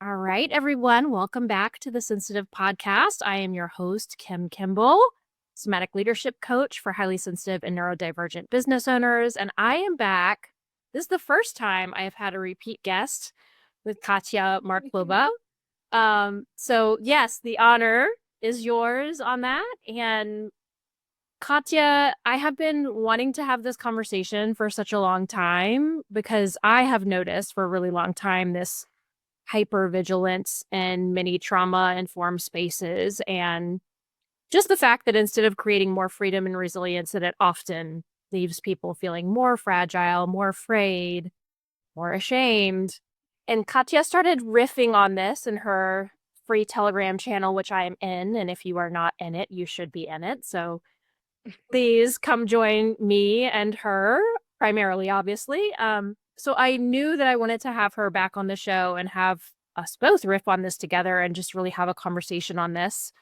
All right, everyone, welcome back to the Sensitive Podcast. I am your host, Kim Kimball, somatic leadership coach for highly sensitive and neurodivergent business owners. And I am back. This is the first time I have had a repeat guest with Katja Markelova. So yes, the honor is yours on that. And Katja, I have been wanting to have this conversation for such a long time because I have noticed for a really long time this hypervigilance in many trauma-informed spaces, and just the fact that instead of creating more freedom and resilience, that it often leaves people feeling more fragile, more afraid, more ashamed. And Katja started riffing on this in her free Telegram channel, which I am in. And if you are not in it, you should be in it. So please come join me and her, primarily, obviously. So I knew that I wanted to have her back on the show and have us both riff on this together and just really have a conversation on this.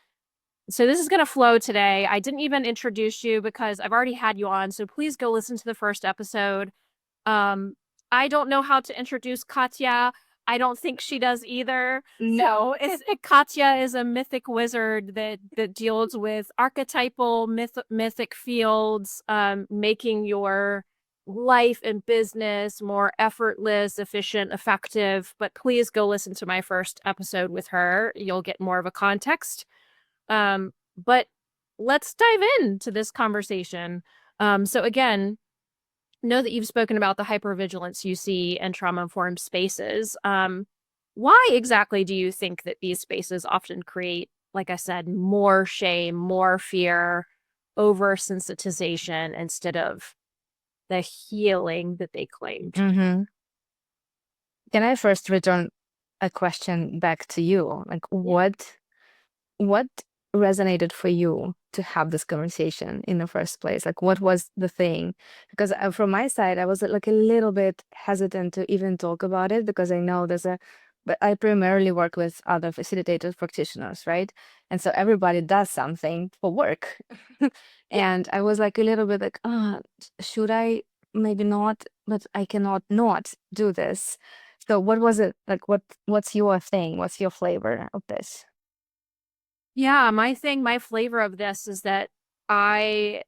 So this is going to flow today. I didn't even introduce you because I've already had you on. So please go listen to the first episode. I don't know how to introduce Katja. I don't think she does either. No, Katja is a mythic wizard that deals with archetypal mythic fields, making your life and business more effortless, efficient, effective. But please go listen to my first episode with her. You'll get more of a context. But let's dive into this conversation. So again, know that you've spoken about the hypervigilance you see in trauma-informed spaces. Why exactly do you think that these spaces often create, like I said, more shame, more fear, oversensitization instead of the healing that they claimed? Can I first return a question back to you? Like, what resonated for you to have this conversation in the first place? Like, what was the thing? Because from my side, I was like a little bit hesitant to even talk about it because I know but I primarily work with other facilitators, practitioners, right? And so everybody does something for work. And I was like a little bit like, should I? Maybe not, but I cannot not do this. So what was it like? What's your thing? What's your flavor of this? Yeah, my flavor of this is that I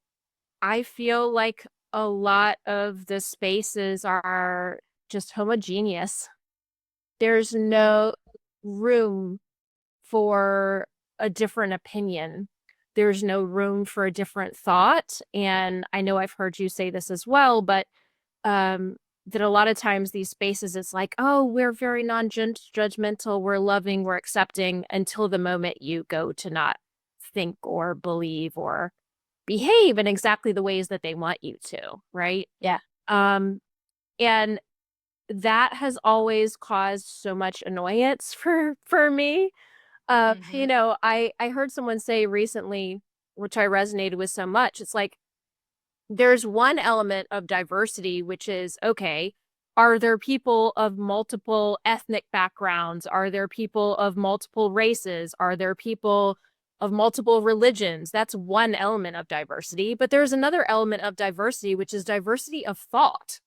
feel like a lot of the spaces are just homogeneous. There's no room for a different opinion. There's no room for a different thought. And I know I've heard you say this as well, but that a lot of times these spaces, it's like, oh, we're very non-judgmental, we're loving, we're accepting, until the moment you go to not think or believe or behave in exactly the ways that they want you to, right? Yeah. And that has always caused so much annoyance for me. You know, I heard someone say recently, which I resonated with so much, it's like, there's one element of diversity, which is, okay, are there people of multiple ethnic backgrounds? Are there people of multiple races? Are there people of multiple religions? That's one element of diversity. But there's another element of diversity, which is diversity of thought.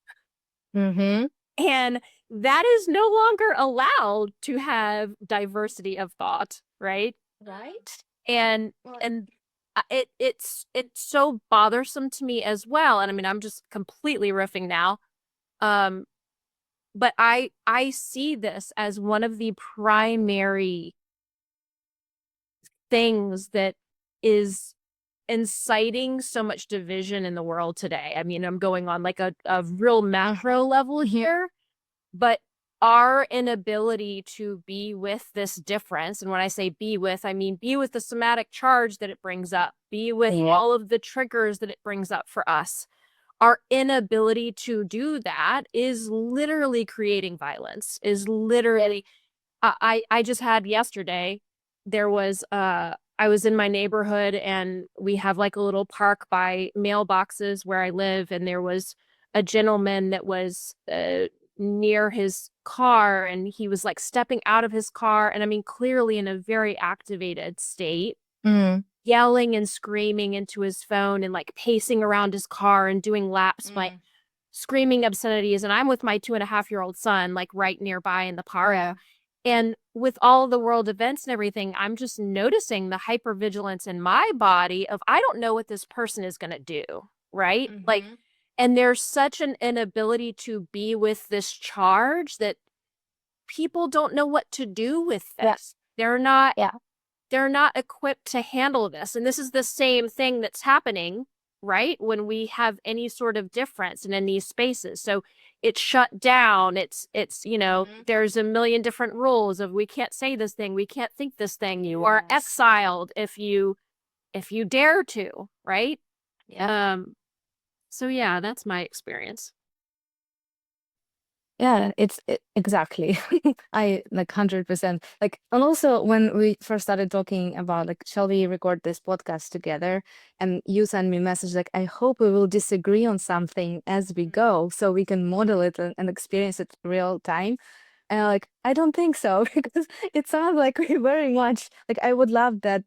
And that is no longer allowed to have diversity of thought, right? Right. And it's so bothersome to me as well. And I mean, I'm just completely riffing now. But I see this as one of the primary things that is inciting so much division in the world today. I mean, I'm going on like a real macro level here, but our inability to be with this difference, and when I say be with, I mean be with the somatic charge that it brings up, be with all of the triggers that it brings up for us. Our inability to do that is literally creating violence, is literally, I just had yesterday, there was, I was in my neighborhood and we have like a little park by mailboxes where I live. And there was a gentleman that was near his car and he was like stepping out of his car. And I mean, clearly in a very activated state, yelling and screaming into his phone and like pacing around his car and doing laps, like screaming obscenities. And I'm with my 2.5-year-old son, like right nearby in the park. And with all the world events and everything, I'm just noticing the hypervigilance in my body of, I don't know what this person is going to do, right? Like, and there's such an inability to be with this charge that people don't know what to do with Yeah. this. They're not Yeah. they're not equipped to handle this. And this is the same thing that's happening, right? When we have any sort of difference in these spaces. So it's shut down. It's there's a million different rules of, we can't say this thing, we can't think this thing. You are Yes. exiled if you dare to, right? Yeah. So yeah, that's my experience. Yeah, exactly. I like 100%. Like, and also when we first started talking about like, shall we record this podcast together? And you sent me a message like, I hope we will disagree on something as we go, so we can model it and experience it real time. And like, I don't think so because it sounds like we very much like I would love that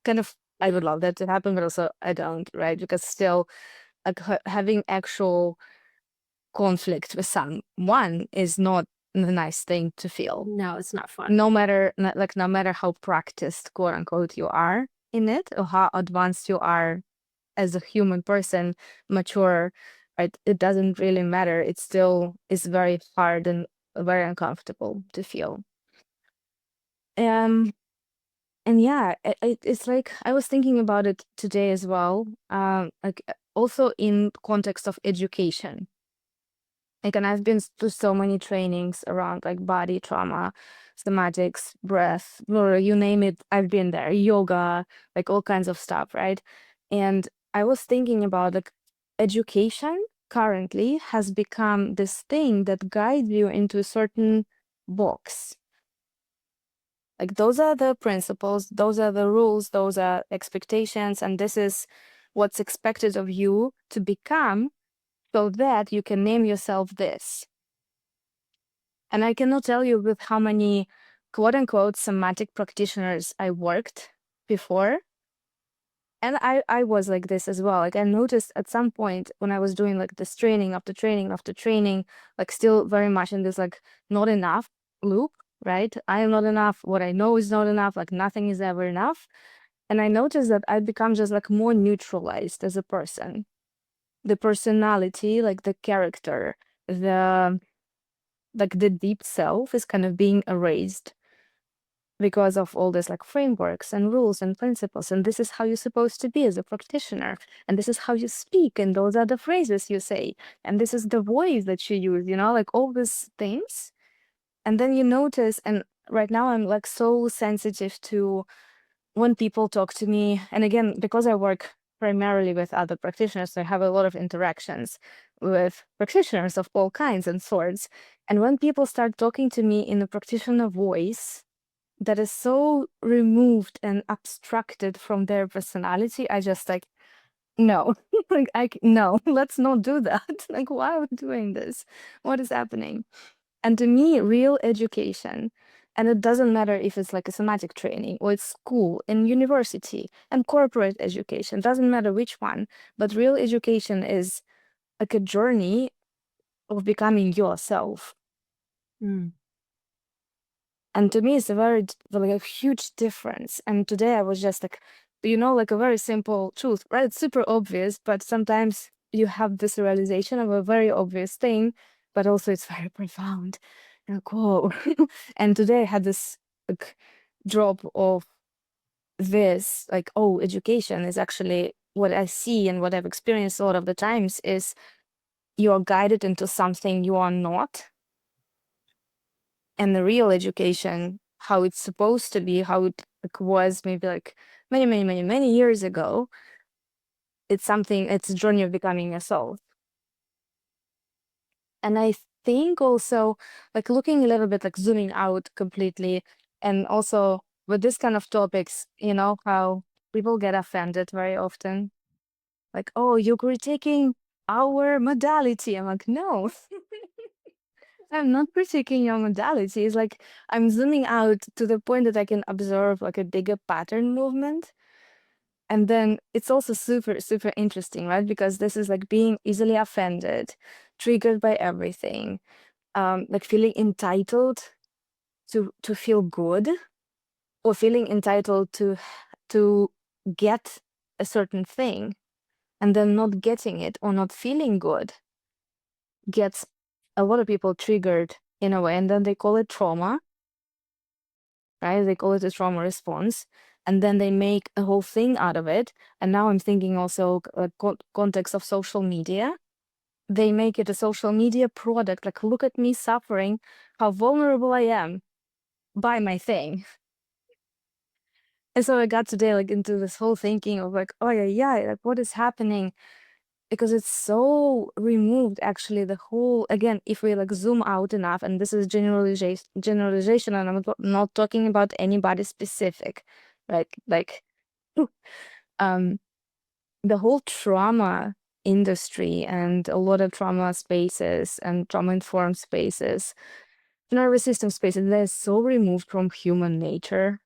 kind of. I would love that to happen, but also I don't, right? Because still, like having actual conflict with someone is not a nice thing to feel. No, it's not fun. No matter no matter how practiced, quote unquote, you are in it, or how advanced you are as a human person, mature, right? It doesn't really matter. It still is very hard and very uncomfortable to feel. And yeah, it's like I was thinking about it today as well. Like also in context of education. Like, and I've been to so many trainings around like body trauma, somatics, breath, you name it, I've been there, yoga, like all kinds of stuff, right? And I was thinking about like education currently has become this thing that guides you into a certain box. Like those are the principles, those are the rules, those are expectations, and this is what's expected of you to become so that you can name yourself this. And I cannot tell you with how many quote unquote somatic practitioners I worked before. And I was like this as well. Like I noticed at some point when I was doing like this training after training after training, like still very much in this like not enough loop, right? I am not enough. What I know is not enough. Like nothing is ever enough. And I noticed that I become just like more neutralized as a person. The personality, like the character, the like the deep self is kind of being erased because of all this like frameworks and rules and principles, and this is how you're supposed to be as a practitioner, and this is how you speak, and those are the phrases you say, and this is the voice that you use, like all these things. And then you notice, and right now I'm like so sensitive to when people talk to me, and again, because I work primarily with other practitioners, so I have a lot of interactions with practitioners of all kinds and sorts. And when people start talking to me in a practitioner voice that is so removed and abstracted from their personality, I just like, no, like, no, let's not do that. Like, why are we doing this? What is happening? And to me, real education, and it doesn't matter if it's like a somatic training or it's school and university and corporate education, doesn't matter which one, but real education is like a journey of becoming yourself. And to me, it's a like a huge difference. And today I was just like, like a very simple truth, right? It's super obvious, but sometimes you have this realization of a very obvious thing, but also it's very profound. Like, whoa. And today I had this like drop of this, like, oh, education is actually what I see and what I've experienced a lot of the times is you're guided into something you are not. And the real education, how it's supposed to be, how it like, was maybe like many years ago, it's a journey of becoming yourself. And I think also like looking a little bit like zooming out completely, and also with this kind of topics, how people get offended very often. Like, oh, you're critiquing our modality. I'm like, no. I'm not critiquing your modality. It's like I'm zooming out to the point that I can observe like a bigger pattern movement. And then it's also super, super interesting, right? Because this is like being easily offended, triggered by everything, like feeling entitled to feel good, or feeling entitled to get a certain thing, and then not getting it or not feeling good gets a lot of people triggered in a way, and then they call it trauma, right? They call it a trauma response, and then they make a whole thing out of it. And now I'm thinking also context of social media. They make it a social media product, like, look at me suffering, how vulnerable I am, buy my thing. And so I got today like into this whole thinking of like, oh yeah, like what is happening? Because it's so removed, actually, the whole, again, if we like zoom out enough, and this is generalization, and I'm not talking about anybody specific, right? Like um the whole trauma industry and a lot of trauma spaces and trauma informed spaces, nervous system spaces, they're so removed from human nature.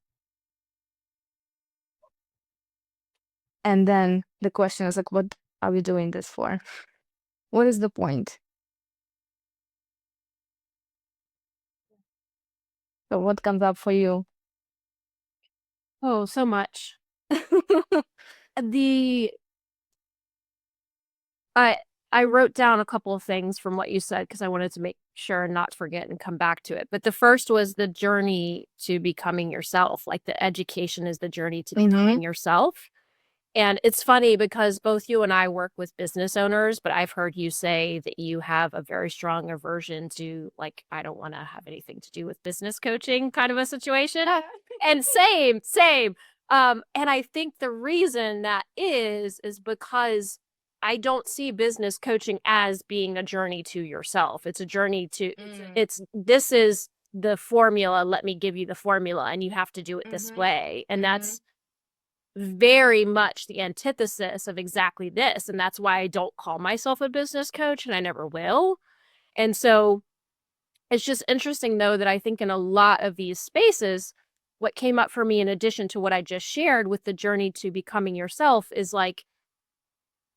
And then the question is like, what are we doing this for? What is the point? So what comes up for you? Oh, so much. The I wrote down a couple of things from what you said because I wanted to make sure and not forget and come back to it. But the first was the journey to becoming yourself. Like the education is the journey to becoming yourself. And it's funny because both you and I work with business owners, but I've heard you say that you have a very strong aversion to, like, I don't want to have anything to do with business coaching kind of a situation. And same. And I think the reason that is because I don't see business coaching as being a journey to yourself. It's a journey to, this is the formula. Let me give you the formula, and you have to do it this way. And that's very much the antithesis of exactly this. And that's why I don't call myself a business coach, and I never will. And so it's just interesting, though, that I think in a lot of these spaces, what came up for me in addition to what I just shared with the journey to becoming yourself is like,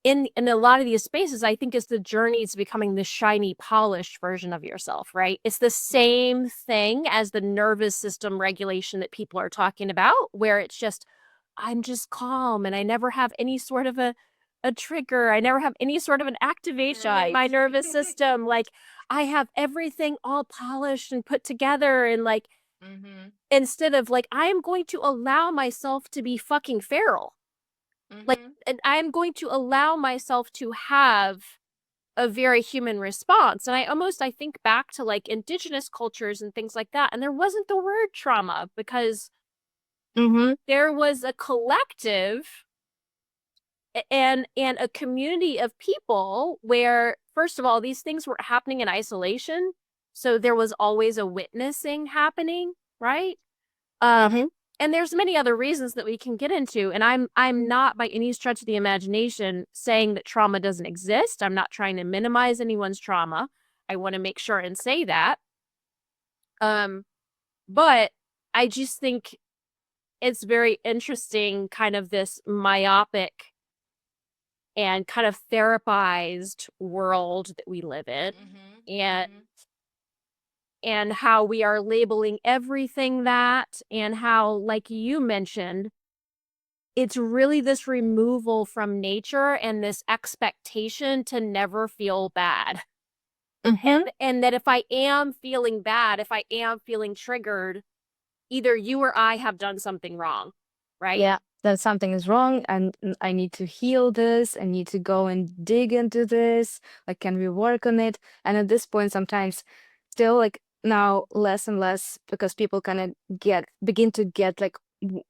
in a lot of these spaces, I think is the journey to becoming the shiny, polished version of yourself, right? It's the same thing as the nervous system regulation that people are talking about, where it's just, I'm just calm and I never have any sort of a trigger. I never have any sort of an activation in my nervous system. Like I have everything all polished and put together, and like, instead of like, I am going to allow myself to be fucking feral. Like, and I'm going to allow myself to have a very human response. And I think back to like indigenous cultures and things like that. And there wasn't the word trauma because there was a collective and a community of people where, first of all, these things were happening in isolation. So there was always a witnessing happening, right? And there's many other reasons that we can get into. And I'm not by any stretch of the imagination saying that trauma doesn't exist. I'm not trying to minimize anyone's trauma. I want to make sure and say that. But I just think it's very interesting, kind of this myopic and kind of therapized world that we live in. And how we are labeling everything that, and how, like you mentioned, it's really this removal from nature and this expectation to never feel bad. And that if I am feeling bad, if I am feeling triggered, either you or I have done something wrong, right? Yeah, that something is wrong and I need to heal this. I need to go and dig into this. Like, can we work on it? And at this point, sometimes still like now less and less, because people kind of begin to get like,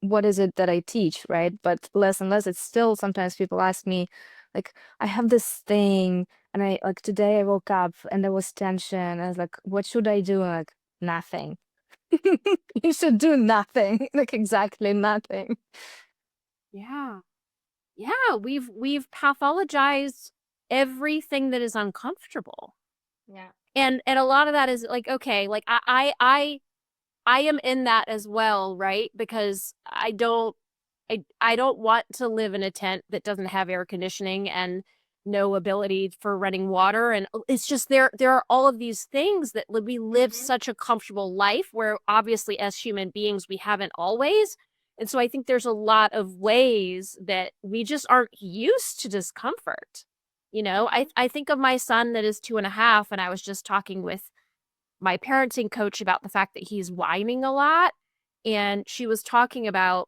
what is it that I teach, right? But less and less, it's still sometimes people ask me, like, I have this thing, and I like today I woke up and there was tension. I was like, what should I do? Like, nothing. You should do nothing. Like, exactly nothing. Yeah. We've pathologized everything that is uncomfortable. Yeah. And a lot of that is like, okay, like I am in that as well, right? Because I don't want to live in a tent that doesn't have air conditioning, and no ability for running water. And it's just there are all of these things that we live such a comfortable life where obviously as human beings, we haven't always. And so I think there's a lot of ways that we just aren't used to discomfort. You know, I think of my son that is 2.5, and I was just talking with my parenting coach about the fact that he's whining a lot. And she was talking about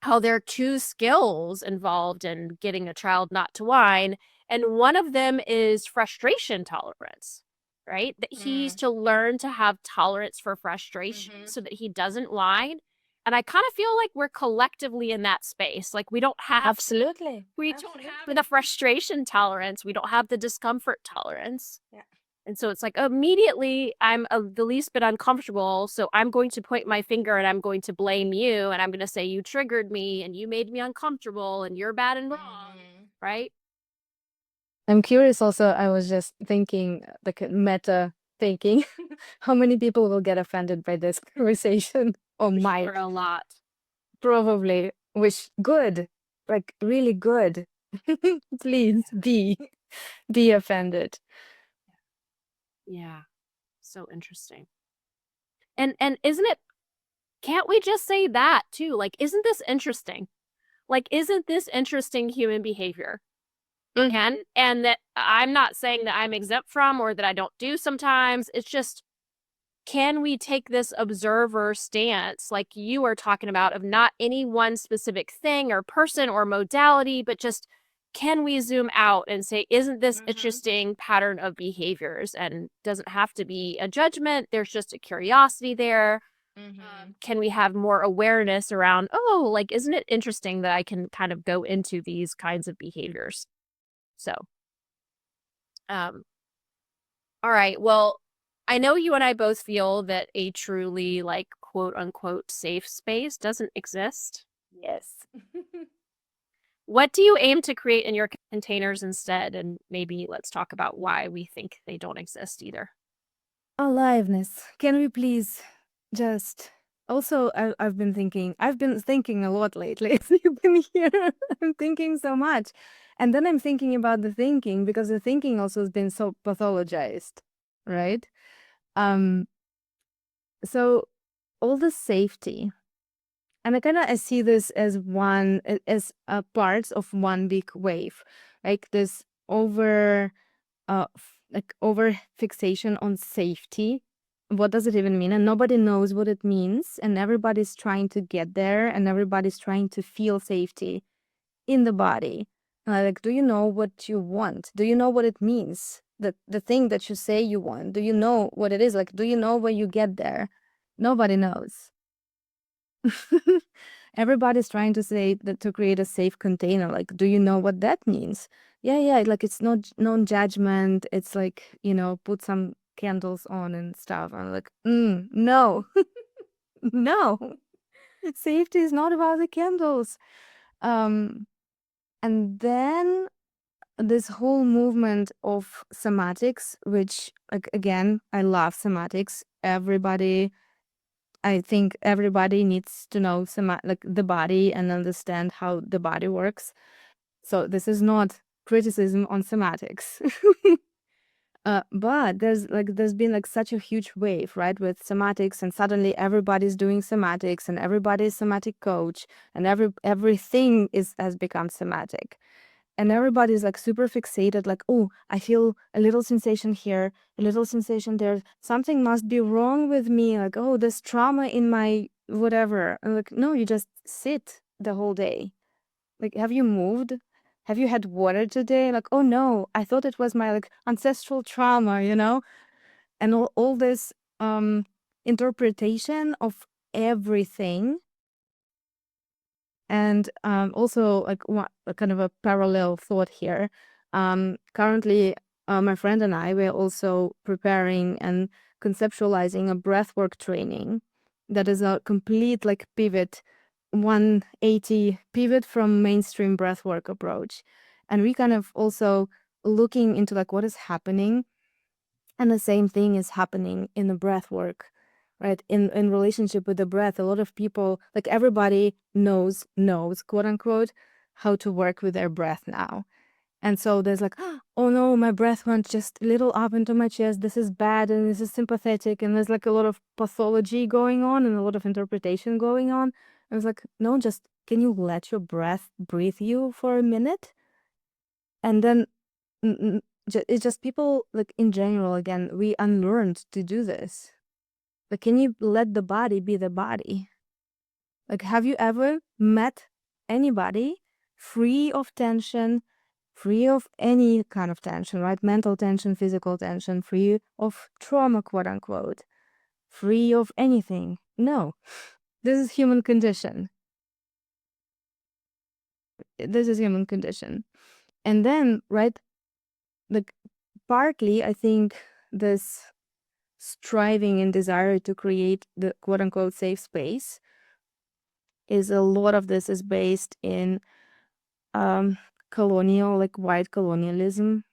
how there are two skills involved in getting a child not to whine. And one of them is frustration tolerance, right? That he's to learn to have tolerance for frustration so that he doesn't whine. And I kind of feel like we're collectively in that space. Like we don't have Absolutely. don't have the frustration tolerance. We don't have the discomfort tolerance. Yeah. And so it's like immediately I'm the least bit uncomfortable. So I'm going to point my finger and I'm going to blame you. And I'm going to say, you triggered me and you made me uncomfortable and you're bad and wrong. Right? I'm curious also, I was just thinking, like meta thinking, how many people will get offended by this conversation or might? For a lot. Probably, which good, like really good. Please be offended. Yeah. So interesting. And isn't it, can't we just say that too? Like, isn't this interesting? Like, isn't this interesting human behavior? And that I'm not saying that I'm exempt from or that I don't do sometimes. It's just, can we take this observer stance like you are talking about of not any one specific thing or person or modality, but just can we zoom out and say, isn't this interesting pattern of behaviors? And doesn't have to be a judgment. There's just a curiosity there. Can we have more awareness around, oh, like, isn't it interesting that I can kind of go into these kinds of behaviors? So, all right. Well, I know you and I both feel that a truly, like, quote unquote safe space doesn't exist. Yes. What do you aim to create in your containers instead? And maybe let's talk about why we think they don't exist either. Aliveness. Can we please just also I've been thinking a lot lately. You've been here. I'm thinking so much. And then I'm thinking about the thinking because the thinking also has been so pathologized, right? So all the safety, and I see this as parts of one big wave, like this over fixation on safety. What does it even mean? And nobody knows what it means, and everybody's trying to get there, and everybody's trying to feel safety in the body. Like, do you know what you want? Do you know what it means? The thing that you say you want, do you know what it is? Like, do you know when you get there? Nobody knows. Everybody's trying to say that to create a safe container. Like, do you know what that means? Yeah, like it's not non-judgment. It's like, put some candles on and stuff. I'm like, no. No. Safety is not about the candles. And then this whole movement of somatics, which, like, again, I love somatics. I think everybody needs to know like the body and understand how the body works. So this is not criticism on somatics. But there's been like such a huge wave, right, with somatics, and suddenly everybody's doing somatics and everybody's somatic coach, and everything has become somatic. And everybody's like super fixated, like, oh, I feel a little sensation here, a little sensation there. Something must be wrong with me. Like, oh, there's trauma in my whatever. I'm like, no, you just sit the whole day. Like, have you moved? Have you had water today? Like, oh no, I thought it was my like ancestral trauma, And all this interpretation of everything. And also, like, kind of a parallel thought here. Currently, my friend and I were also preparing and conceptualizing a breathwork training that is a complete like pivot, 180 pivot from mainstream breathwork approach. And we kind of also looking into like what is happening, and the same thing is happening in the breathwork, right? In relationship with the breath, a lot of people, like everybody knows, quote unquote, how to work with their breath now. And so there's like, oh no, my breath went just a little up into my chest. This is bad and this is sympathetic. And there's like a lot of pathology going on and a lot of interpretation going on. I was like, no, just can you let your breath breathe you for a minute? And then it's just people, like in general, again, we unlearned to do this. Like, can you let the body be the body? Like, have you ever met anybody free of tension, free of any kind of tension, right? Mental tension, physical tension, free of trauma, quote unquote, free of anything? No, this is human condition. This is human condition. And then, right, like partly, I think this striving and desire to create the quote unquote safe space is a lot of this is based in colonial, like white colonialism,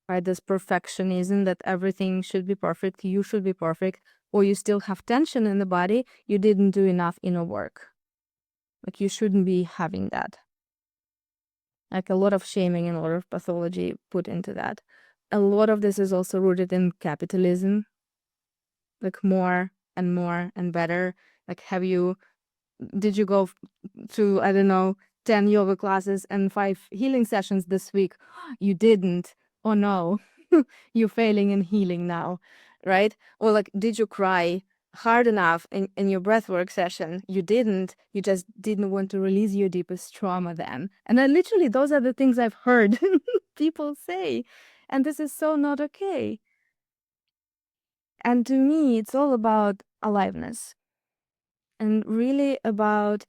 right? This perfectionism that everything should be perfect, you should be perfect, or you still have tension in the body, you didn't do enough inner work. Like you shouldn't be having that. Like a lot of shaming and a lot of pathology put into that. A lot of this is also rooted in capitalism, like more and more and better. Like did you go to, I don't know, 10 yoga classes and 5 healing sessions this week? You didn't. Oh no, you're failing in healing now, right? Or like, did you cry hard enough in your breathwork session? You didn't. You just didn't want to release your deepest trauma then. And then literally, those are the things I've heard people say. And this is so not okay. And to me, it's all about aliveness and really about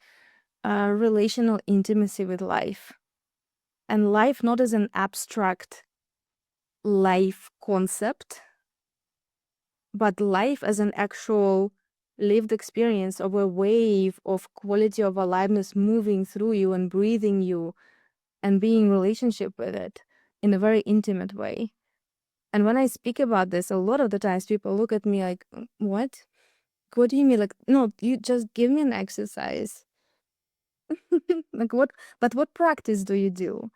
relational intimacy with life. And life not as an abstract life concept, but life as an actual lived experience of a wave of quality of aliveness moving through you and breathing you and being in relationship with it in a very intimate way. And when I speak about this, a lot of the times people look at me like, what? What do you mean? Like, no, you just give me an exercise. Like what practice do you do?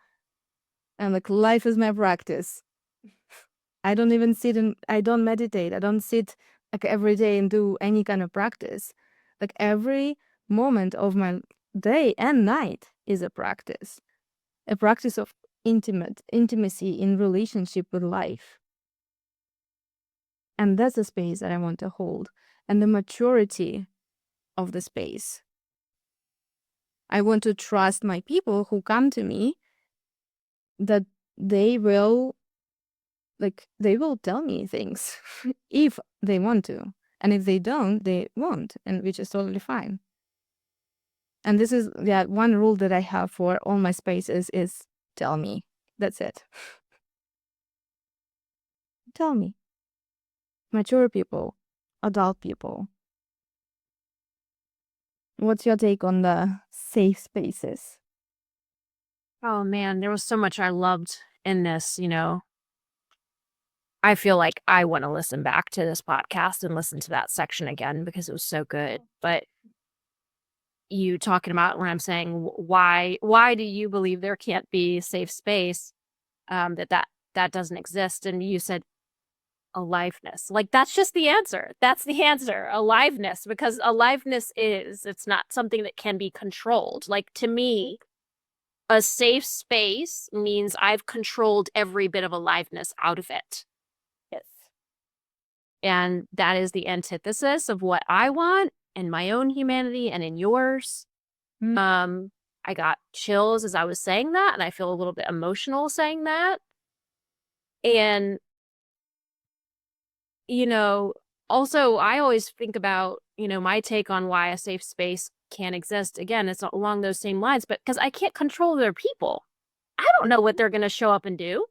And like life is my practice. I don't even I don't meditate. I don't sit like every day and do any kind of practice. Like every moment of my day and night is a practice of intimacy in relationship with life. And that's the space that I want to hold, and the maturity of the space. I want to trust my people who come to me that they will tell me things if they want to. And if they don't, they won't, and which is totally fine. And this is one rule that I have for all my spaces is tell me. That's it. Tell me. Mature people, adult people. What's your take on the safe spaces? Oh man, there was so much I loved in this, I feel like I want to listen back to this podcast and listen to that section again because it was so good. But you talking about when I'm saying why do you believe there can't be safe space, that doesn't exist, and you said aliveness. Like that's just the answer. That's the answer. Aliveness, because aliveness it's not something that can be controlled. Like to me, a safe space means I've controlled every bit of aliveness out of it. Yes. And that is the antithesis of what I want in my own humanity and in yours. I got chills as I was saying that, and I feel a little bit emotional saying that. And, also I always think about, my take on why a safe space can't exist. Again, it's along those same lines, but because I can't control their people. I don't know what they're going to show up and do.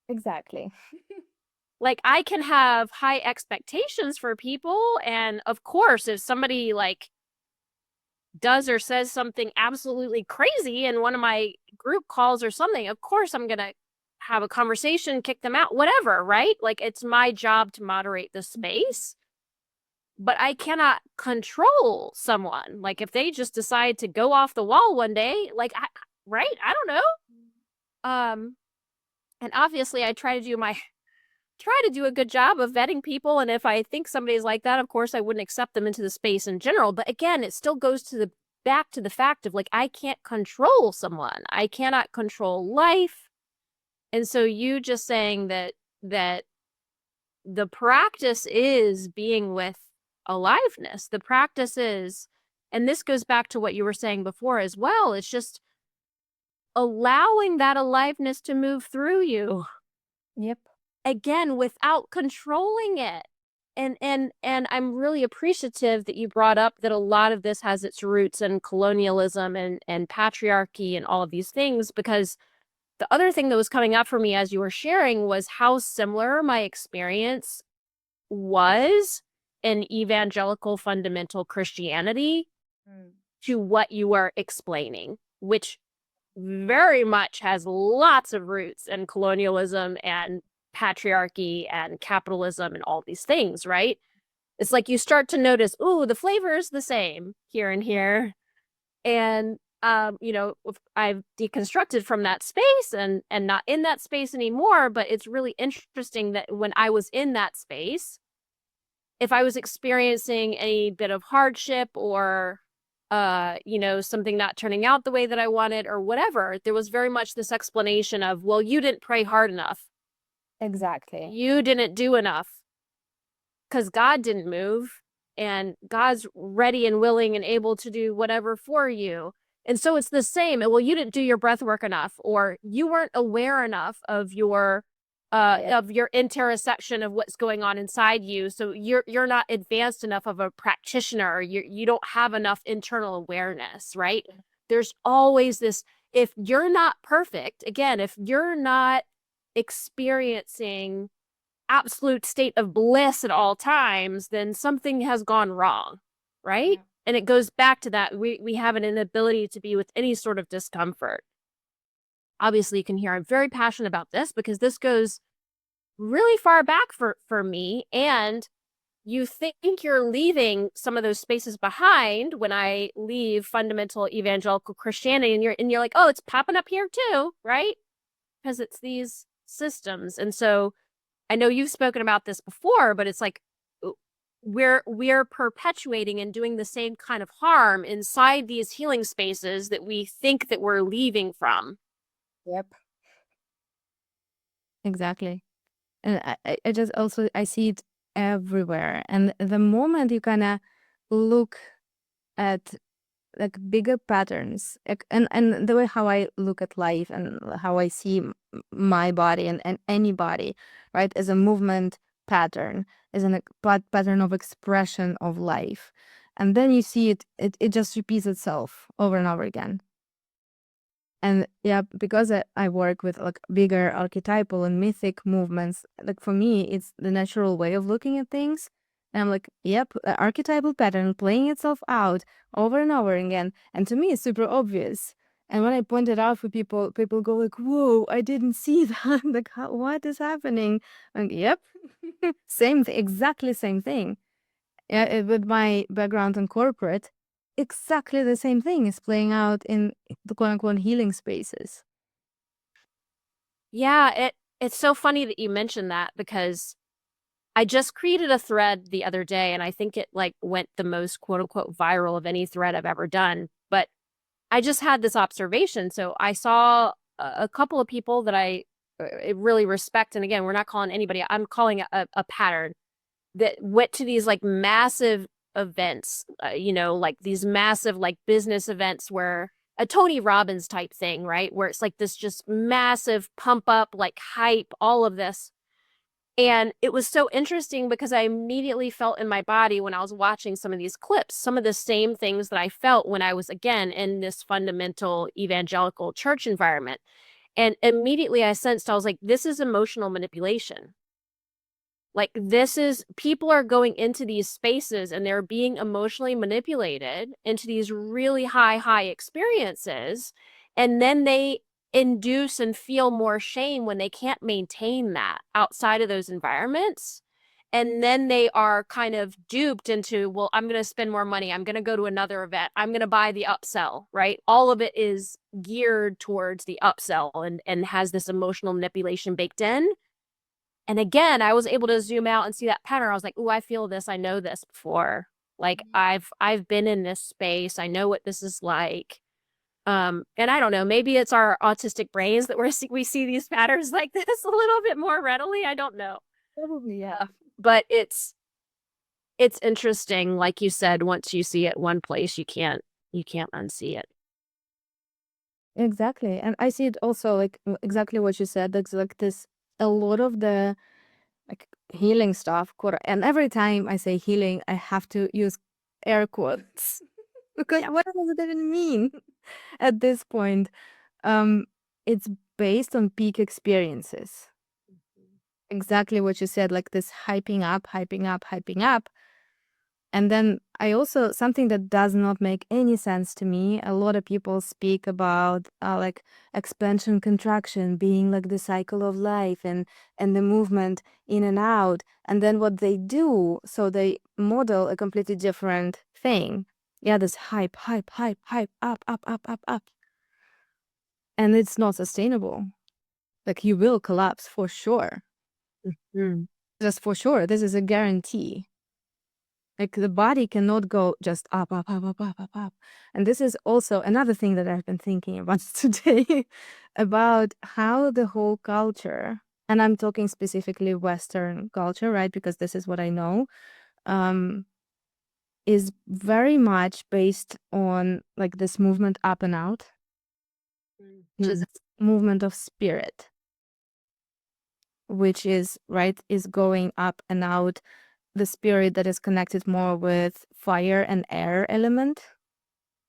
Exactly. Like I can have high expectations for people. And of course, if somebody like does or says something absolutely crazy in one of my group calls or something, of course I'm going to have a conversation, kick them out, whatever, right? Like it's my job to moderate the space, but I cannot control someone. Like if they just decide to go off the wall one day, like, right? I don't know. And obviously I try to do a good job of vetting people. And if I think somebody's like that, of course I wouldn't accept them into the space in general. But again, it still goes to the back to the fact of like, I can't control someone. I cannot control life. And so you just saying that the practice is being with aliveness. The practice is, and this goes back to what you were saying before as well, it's just allowing that aliveness to move through you. Yep. Again, without controlling it. And I'm really appreciative that you brought up that a lot of this has its roots in colonialism and patriarchy and all of these things, because the other thing that was coming up for me as you were sharing was how similar my experience was in evangelical fundamental Christianity to what you were explaining, which very much has lots of roots in colonialism and patriarchy and capitalism and all these things, right? It's like you start to notice, ooh, the flavor is the same here and here. And I've deconstructed from that space and not in that space anymore, but it's really interesting that when I was in that space, if I was experiencing a bit of hardship or something not turning out the way that I wanted or whatever, there was very much this explanation of, well, you didn't pray hard enough. Exactly. You didn't do enough because God didn't move and God's ready and willing and able to do whatever for you. And so it's the same. Well, you didn't do your breath work enough, or you weren't aware enough of your interoception of what's going on inside you. So you're not advanced enough of a practitioner. You don't have enough internal awareness, right? There's always this, if you're not perfect, again, if you're not experiencing absolute state of bliss at all times, then something has gone wrong, right? Yeah. And it goes back to that. We have an inability to be with any sort of discomfort. Obviously, you can hear I'm very passionate about this because this goes really far back for me. And you think you're leaving some of those spaces behind when I leave fundamental evangelical Christianity, and you're like, oh, it's popping up here too, right? Because it's these systems. And so I know you've spoken about this before, but it's like we're perpetuating and doing the same kind of harm inside these healing spaces that we think that we're leaving from. Yep. Exactly. And I just also I see it everywhere. And the moment you kind of look at like bigger patterns, like, and the way how I look at life and how I see my body and any body, right, as a movement pattern, as a pattern of expression of life. And then you see it just repeats itself over and over again. And yeah, because I work with like bigger archetypal and mythic movements, like for me, it's the natural way of looking at things. And I'm like, yep, the archetypal pattern playing itself out over and over again. And to me, it's super obvious. And when I point it out for people, people go like, whoa, I didn't see that. Like, what is happening? Like, yep, same thing, exactly same thing. Yeah, with my background in corporate, exactly the same thing is playing out in the quote unquote healing spaces. Yeah, it's so funny that you mentioned that because I just created a thread the other day and I think it like went the most quote unquote viral of any thread I've ever done. But I just had this observation. So I saw a couple of people that I really respect. And again, we're not calling anybody, I'm calling a pattern that went to these like massive events, like these massive like business events where a Tony Robbins type thing, right? Where it's like this just massive pump up, like hype, all of this. And it was so interesting because I immediately felt in my body when I was watching some of these clips, some of the same things that I felt when I was, again, in this fundamental evangelical church environment. And immediately I sensed, I was like, this is emotional manipulation. Like this is, people are going into these spaces and they're being emotionally manipulated into these really high experiences. And then they induce and feel more shame when they can't maintain that outside of those environments. And then they are kind of duped into, well, I'm going to spend more money. I'm going to go to another event. I'm going to buy the upsell, right? All of it is geared towards the upsell and has this emotional manipulation baked in. And again, I was able to zoom out and see that pattern. I was like, "Ooh, I feel this. I know this before. Like I've been in this space. I know what this is like." And I don't know, maybe it's our autistic brains that we see these patterns like this a little bit more readily. I don't know. Probably, yeah. But it's interesting, like you said, once you see it one place, you can't unsee it. Exactly. And I see it also like exactly what you said. That's like this a lot of the like healing stuff. And every time I say healing, I have to use air quotes. Because what does it even mean at this point? Um, it's based on peak experiences. Exactly what you said, like this hyping up, hyping up, hyping up. And then I also, something that does not make any sense to me, a lot of people speak about like expansion, contraction being like the cycle of life and the movement in and out. And then what they do, so they model a completely different thing. Yeah, this hype, hype, hype, hype, up, up, up, up, up. And it's not sustainable. Like you will collapse for sure. Mm. Just for sure. This is a guarantee. Like the body cannot go just up, up, up, up, up, up, up. And this is also another thing that I've been thinking about today about how the whole culture, and I'm talking specifically Western culture, right? Because this is what I know, is very much based on like this movement up and out, which is movement of spirit, which is right, is going up and out, the spirit that is connected more with fire and air element.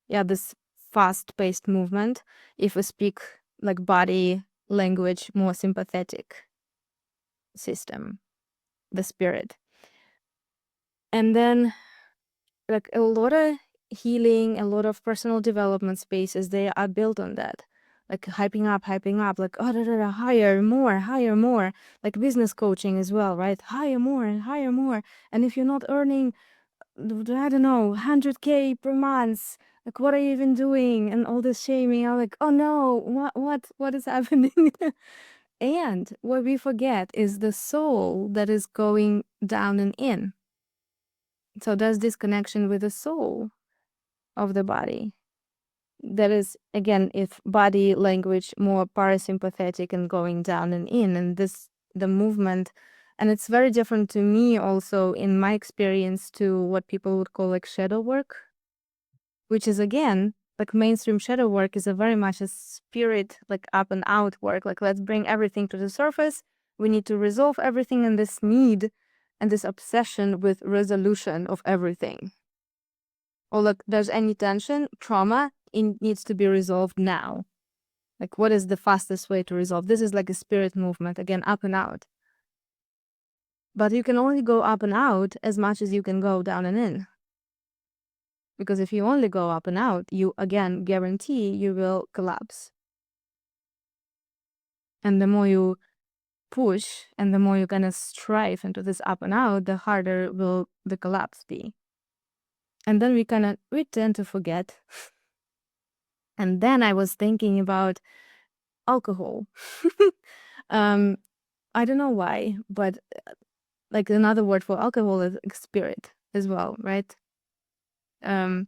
Yeah, this fast-paced movement, if we speak like body language, more sympathetic system, the spirit. And then like a lot of healing, a lot of personal development spaces, they are built on that. Like hyping up, like oh, da, da, da, higher, more. Like business coaching as well, right? Higher, more, and higher, more. And if you're not earning, I don't know, 100K per month, like what are you even doing? And all this shaming. I'm like, oh no, what is happening? And what we forget is the soul that is going down and in. So there's this connection with the soul of the body. That is, again, if body language more parasympathetic and going down and in, and this, the movement, and it's very different to me also in my experience to what people would call like shadow work, which is again, like mainstream shadow work is a very much a spirit, like up and out work. Like let's bring everything to the surface. We need to resolve everything, and this need and this obsession with resolution of everything. Or like there's any tension, trauma, it needs to be resolved now. Like what is the fastest way to resolve? This is like a spirit movement, again, up and out. But you can only go up and out as much as you can go down and in. Because if you only go up and out, you again guarantee you will collapse. And the more you push and the more you kind of strive into this up and out, the harder will the collapse be. And then we tend to forget. And then I was thinking about alcohol. I don't know why, but like another word for alcohol is like spirit as well, right? And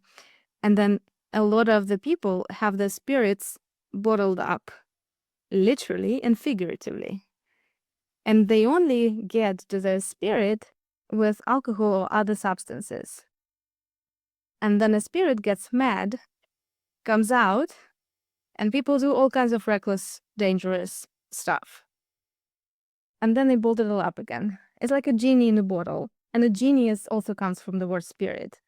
then a lot of the people have their spirits bottled up, literally and figuratively. And they only get to their spirit with alcohol or other substances. And then a spirit gets mad, comes out, and people do all kinds of reckless, dangerous stuff. And then they bottle it all up again. It's like a genie in a bottle. And a genie also comes from the word spirit.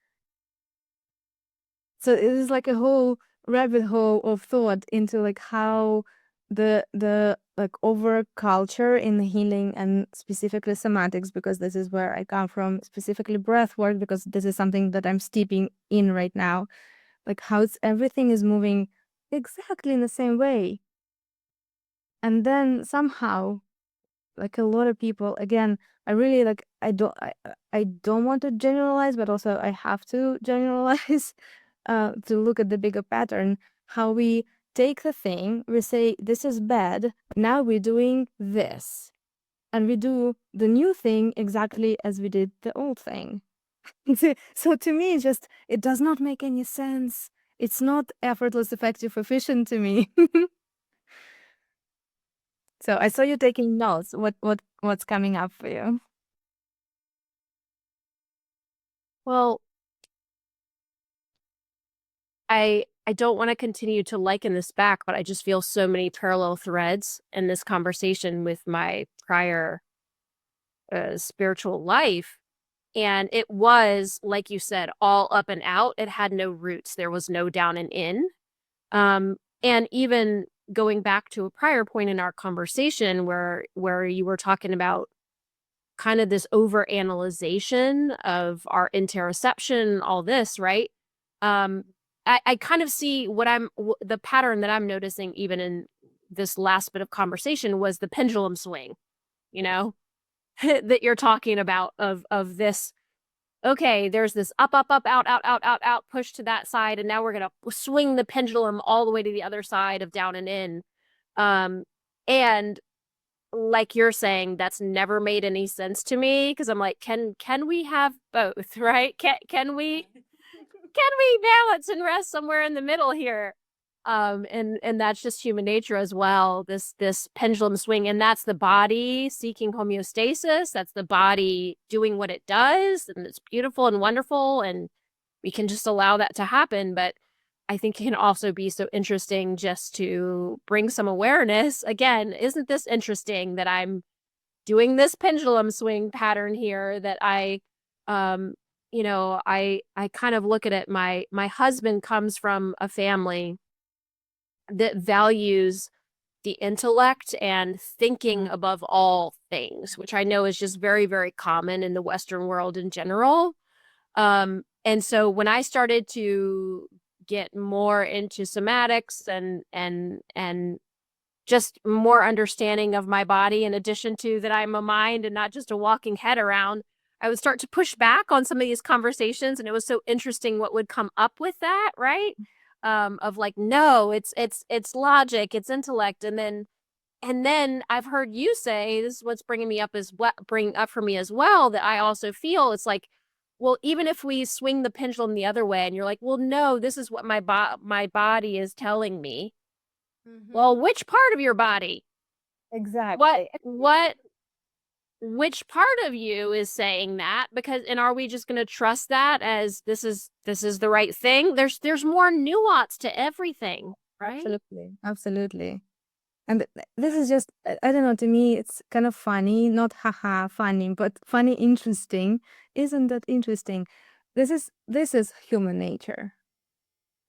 So it is like a whole rabbit hole of thought into like how the like over culture in healing and specifically somatics, because this is where I come from, specifically breath work, because this is something that I'm steeping in right now, like how everything is moving exactly in the same way. And then somehow like a lot of people, again, I really like, I don't want to generalize, but also I have to generalize to look at the bigger pattern, how we take the thing, we say this is bad, now we're doing this, and we do the new thing exactly as we did the old thing. So to me, it does not make any sense. It's not effortless, effective, efficient to me. So I saw you taking notes. What's coming up for you? Well, I don't want to continue to liken this back, but I just feel so many parallel threads in this conversation with my prior spiritual life. And it was, like you said, all up and out. It had no roots. There was no down and in. And even going back to a prior point in our conversation where you were talking about kind of this overanalyzation of our interoception, all this, right? I kind of see the pattern that I'm noticing even in this last bit of conversation was the pendulum swing, you know, that you're talking about of this. Okay, there's this up, up, up, out, out, out, out, out, push to that side, and now we're gonna swing the pendulum all the way to the other side of down and in. And like you're saying, that's never made any sense to me because I'm like, can we have both, right? Can we balance and rest somewhere in the middle here? And that's just human nature as well. This pendulum swing, and that's the body seeking homeostasis. That's the body doing what it does, and it's beautiful and wonderful, and we can just allow that to happen. But I think it can also be so interesting just to bring some awareness. Again, isn't this interesting that I'm doing this pendulum swing pattern here that I kind of look at it. My husband comes from a family that values the intellect and thinking above all things, which I know is just very, very common in the Western world in general. And so when I started to get more into somatics and just more understanding of my body, in addition to that I'm a mind and not just a walking head around, I would start to push back on some of these conversations. And it was so interesting what would come up with that, right? Of like, no, it's logic, it's intellect. And then I've heard you say, this is what's bringing up for me as well, that I also feel it's like, well, even if we swing the pendulum the other way and you're like, well, no, this is what my body is telling me. Well, which part of your body? Exactly. Which part of you is saying that? And are we just going to trust that as this is the right thing? There's more nuance to everything, right? Absolutely. And this is just, I don't know, to me, it's kind of funny, not haha funny, but funny, interesting. Isn't that interesting? This is human nature.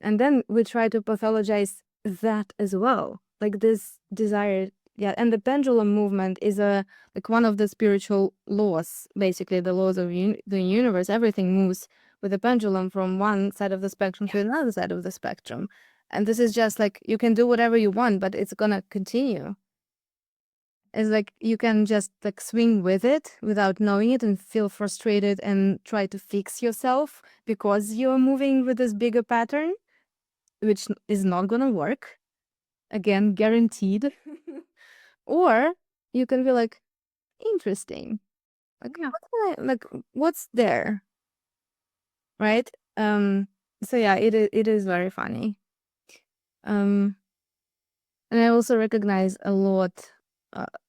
And then we try to pathologize that as well. Like this desire, yeah. And the pendulum movement is like one of the spiritual laws, basically the laws of the universe. Everything moves with a pendulum from one side of the spectrum to another side of the spectrum. And this is just like, you can do whatever you want, but it's gonna continue. It's like you can just like swing with it without knowing it and feel frustrated and try to fix yourself because you're moving with this bigger pattern, which is not gonna work. Again, guaranteed. Or you can be like, interesting. Like, what's there? Right? So yeah, it is very funny. And I also recognize a lot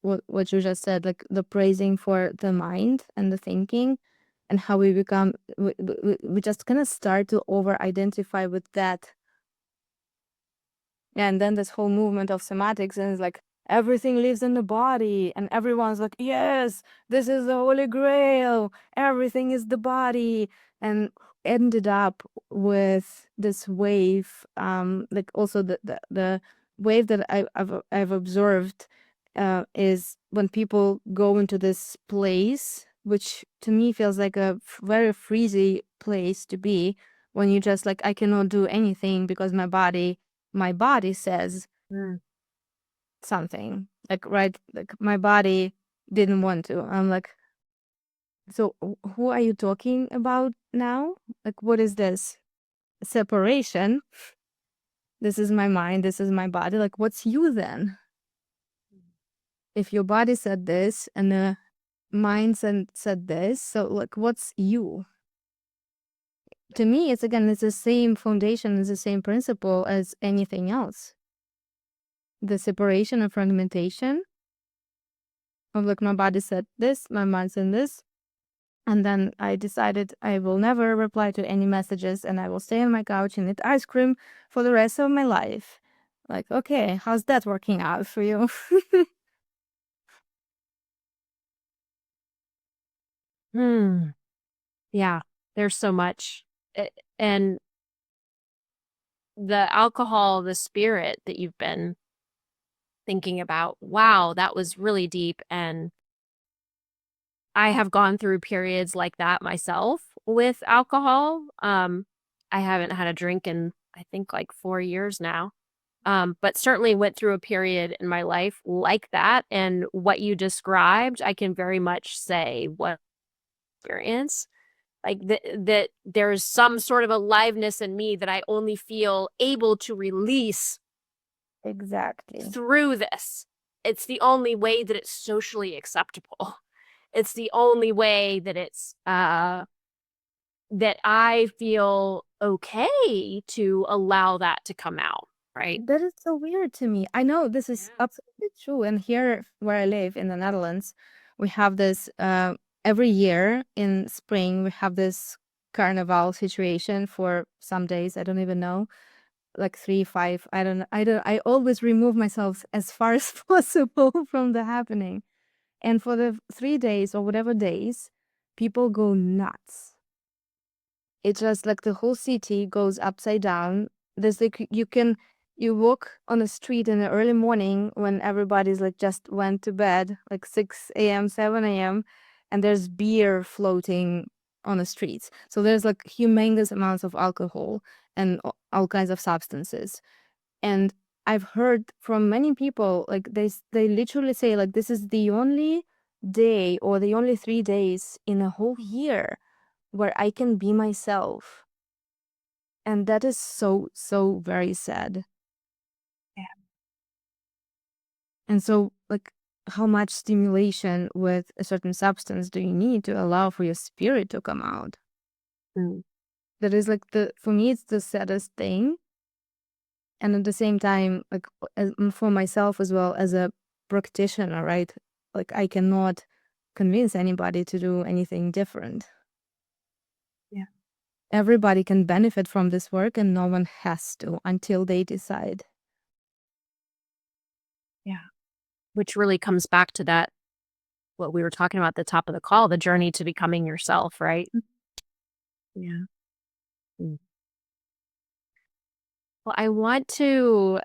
what you just said, like the praising for the mind and the thinking, and how we become we just kind of start to over identify with that. Yeah, and then this whole movement of somatics, and it's like everything lives in the body, and everyone's like, yes, this is the holy grail, everything is the body, and ended up with this wave, like also the wave that I've observed is when people go into this place, which to me feels like a very freezy place to be, when you just like, I cannot do anything because my body says something, like, right, like my body didn't want to. I'm like, so who are you talking about now? Like, what is this? Separation? This is my mind, this is my body. Like, what's you then? If your body said this and the mind said this, so like, what's you? To me, it's the same foundation, it's the same principle as anything else. The separation and fragmentation of like, my body said this, my mind said this. And then I decided I will never reply to any messages and I will stay on my couch and eat ice cream for the rest of my life. Like, okay, how's that working out for you? Yeah, there's so much. And the alcohol, the spirit that you've been thinking about, wow, that was really deep. And I have gone through periods like that myself with alcohol. I haven't had a drink in, I think, like 4 years now. But certainly went through a period in my life like that. And what you described, I can very much say what experience. Like that there's some sort of aliveness in me that I only feel able to release Exactly. through this. It's the only way that it's socially acceptable. It's the only way that it's that I feel okay to allow that to come out, right? That is so weird to me. I know this is Yeah. absolutely true. And here where I live in the Netherlands, we have this every year in spring, we have this carnival situation for some days. I don't even know, like 3, 5. I always remove myself as far as possible from the happening. And for the 3 days or whatever days, people go nuts. It's just like the whole city goes upside down. There's like you walk on the street in the early morning when everybody's like just went to bed, like 6 a.m., 7 a.m., and there's beer floating on the streets. So there's like humongous amounts of alcohol and all kinds of substances. And I've heard from many people like they literally say like this is the only day or the only 3 days in a whole year where I can be myself. And that is so, so very sad. Yeah. And so, like, how much stimulation with a certain substance do you need to allow for your spirit to come out? Mm. That is like for me, it's the saddest thing. And at the same time, like, for myself as well as a practitioner, right? Like, I cannot convince anybody to do anything different. Yeah. Everybody can benefit from this work, and no one has to until they decide. Yeah. Which really comes back to that, what we were talking about at the top of the call, the journey to becoming yourself, right? Yeah. Mm. Well, I want to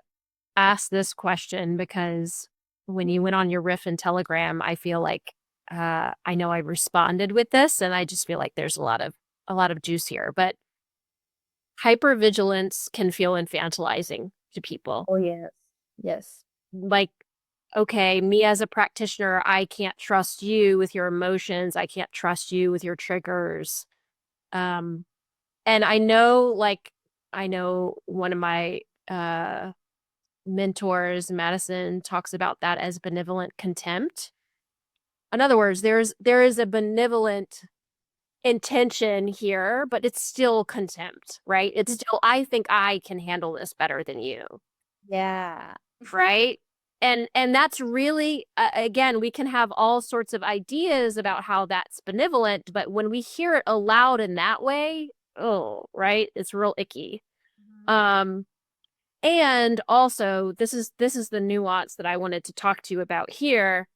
ask this question because when you went on your riff in Telegram, I feel like I know I responded with this, and I just feel like there's a lot of juice here. But hypervigilance can feel infantilizing to people. Oh, yes. Yes. Like, okay, me as a practitioner, I can't trust you with your emotions. I can't trust you with your triggers. Um, and I know one of my mentors, Madison, talks about that as benevolent contempt. In other words, there is a benevolent intention here, but it's still contempt, right? It's still, I think I can handle this better than you, Yeah. right? And that's really again, we can have all sorts of ideas about how that's benevolent, but when we hear it aloud in that way, oh, right, it's real icky. Um, and also, this is the nuance that I wanted to talk to you about here,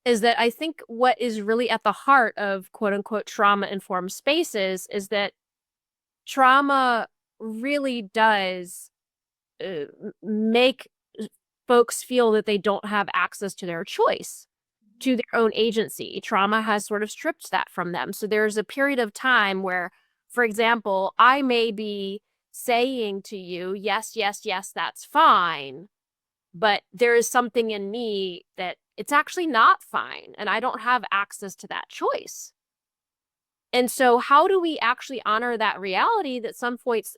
is that I think what is really at the heart of quote unquote trauma informed spaces is that trauma really does make folks feel that they don't have access to their choice, to their own agency. Trauma has sort of stripped that from them. So there's a period of time where, for example, I may be saying to you, yes, yes, yes, that's fine. But there is something in me that it's actually not fine, and I don't have access to that choice. And so how do we actually honor that reality that some folks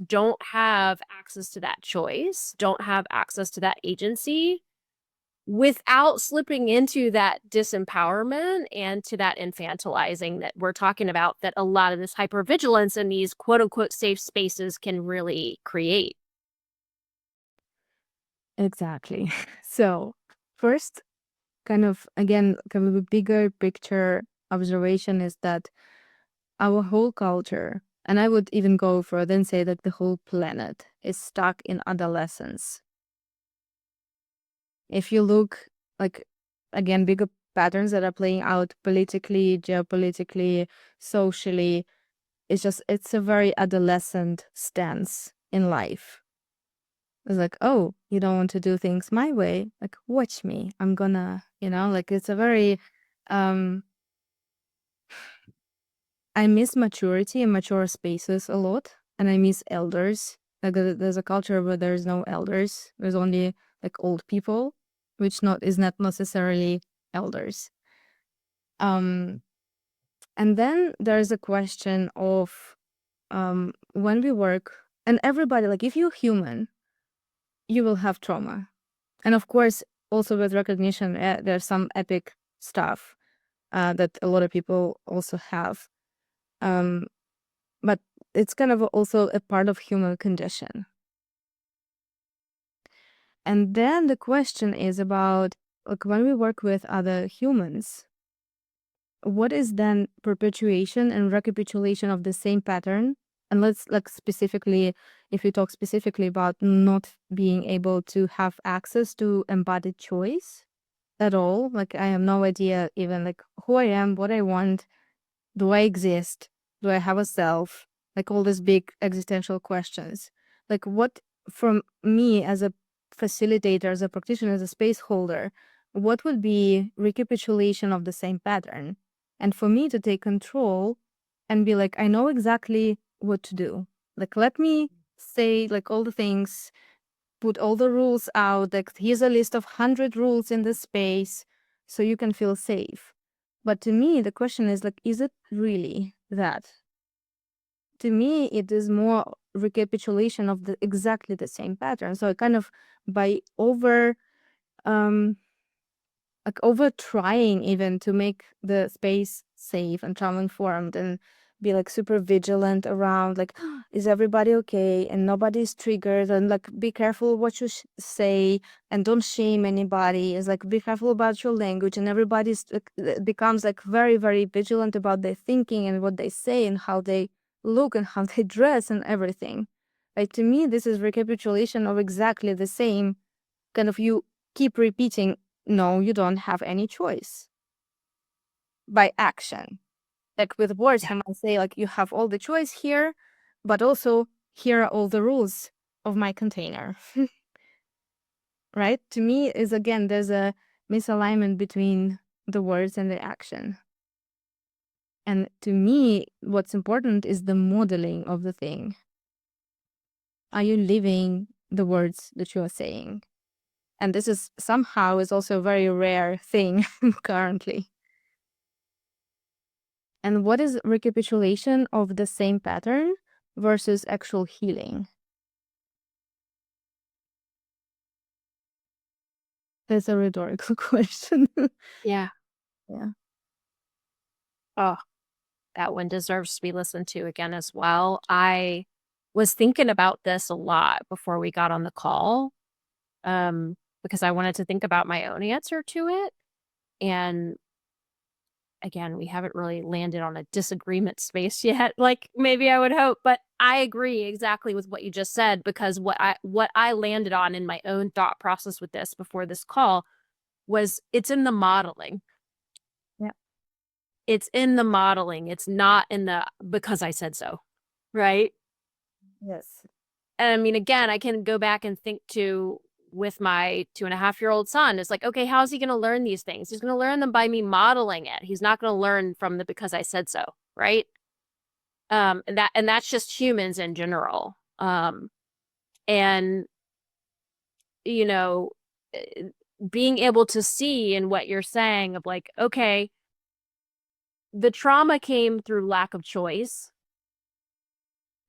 don't have access to that choice, don't have access to that agency, without slipping into that disempowerment and to that infantilizing that we're talking about, that a lot of this hypervigilance in these quote unquote safe spaces can really create? Exactly. So, first, kind of again, kind of a bigger picture observation is that our whole culture, and I would even go further and say that the whole planet is stuck in adolescence. If you look, like, again, bigger patterns that are playing out politically, geopolitically, socially, it's a very adolescent stance in life. It's like, oh, you don't want to do things my way? Like, watch me. I'm gonna, like it's a very, um, I miss maturity and mature spaces a lot. And I miss elders. Like, there's a culture where there's no elders. There's only like old people, which is not necessarily elders. Um, and then there's a question of when we work, and everybody, like if you're human, you will have trauma. And of course, also with recognition, there's some epic stuff that a lot of people also have. Um, but it's kind of also a part of human condition. And then the question is about, like, when we work with other humans, what is then perpetuation and recapitulation of the same pattern? And let's like specifically, if we talk specifically about not being able to have access to embodied choice at all, like I have no idea even like who I am, what I want, do I exist, do I have a self, like all these big existential questions. Like what, from me as a facilitator, as a practitioner, as a space holder, what would be recapitulation of the same pattern? And for me to take control and be like, I know exactly what to do. Like, let me say like all the things, put all the rules out. Like, here's a list of 100 rules in this space so you can feel safe. But to me, the question is like, is it really that? To me, it is more recapitulation of the exactly the same pattern. So I kind of by um over trying even to make the space safe and trauma informed and be like super vigilant around like is everybody okay and nobody's triggered and like be careful what you say and don't shame anybody, is like be careful about your language, and everybody's becomes like very very vigilant about their thinking and what they say and how they look and how they dress and everything. Like to me this is recapitulation of exactly the same kind of, you keep repeating, no, you don't have any choice by action. Like with words, I might say, like, you have all the choice here, but also here are all the rules of my container. Right? To me, is again, there's a misalignment between the words and the action. And to me, what's important is the modeling of the thing. Are you living the words that you are saying? And this is somehow is also a very rare thing currently. And what is recapitulation of the same pattern versus actual healing? That's a rhetorical question. Yeah. Yeah. Oh, that one deserves to be listened to again as well. I was thinking about this a lot before we got on the call, because I wanted to think about my own answer to it. And again, we haven't really landed on a disagreement space yet, like maybe I would hope, but I agree exactly with what you just said, because what I landed on in my own thought process with this before this call was it's in the modeling. Yeah. It's in the modeling. It's not in the because I said so, right? Yes. And I mean, again, I can go back and think to with my 2.5-year-old son. It's like, okay, how's he going to learn these things? He's going to learn them by me modeling it. He's not going to learn from the because I said so, right? And that's just humans in general. And you know, being able to see in what you're saying of like, okay, the trauma came through lack of choice.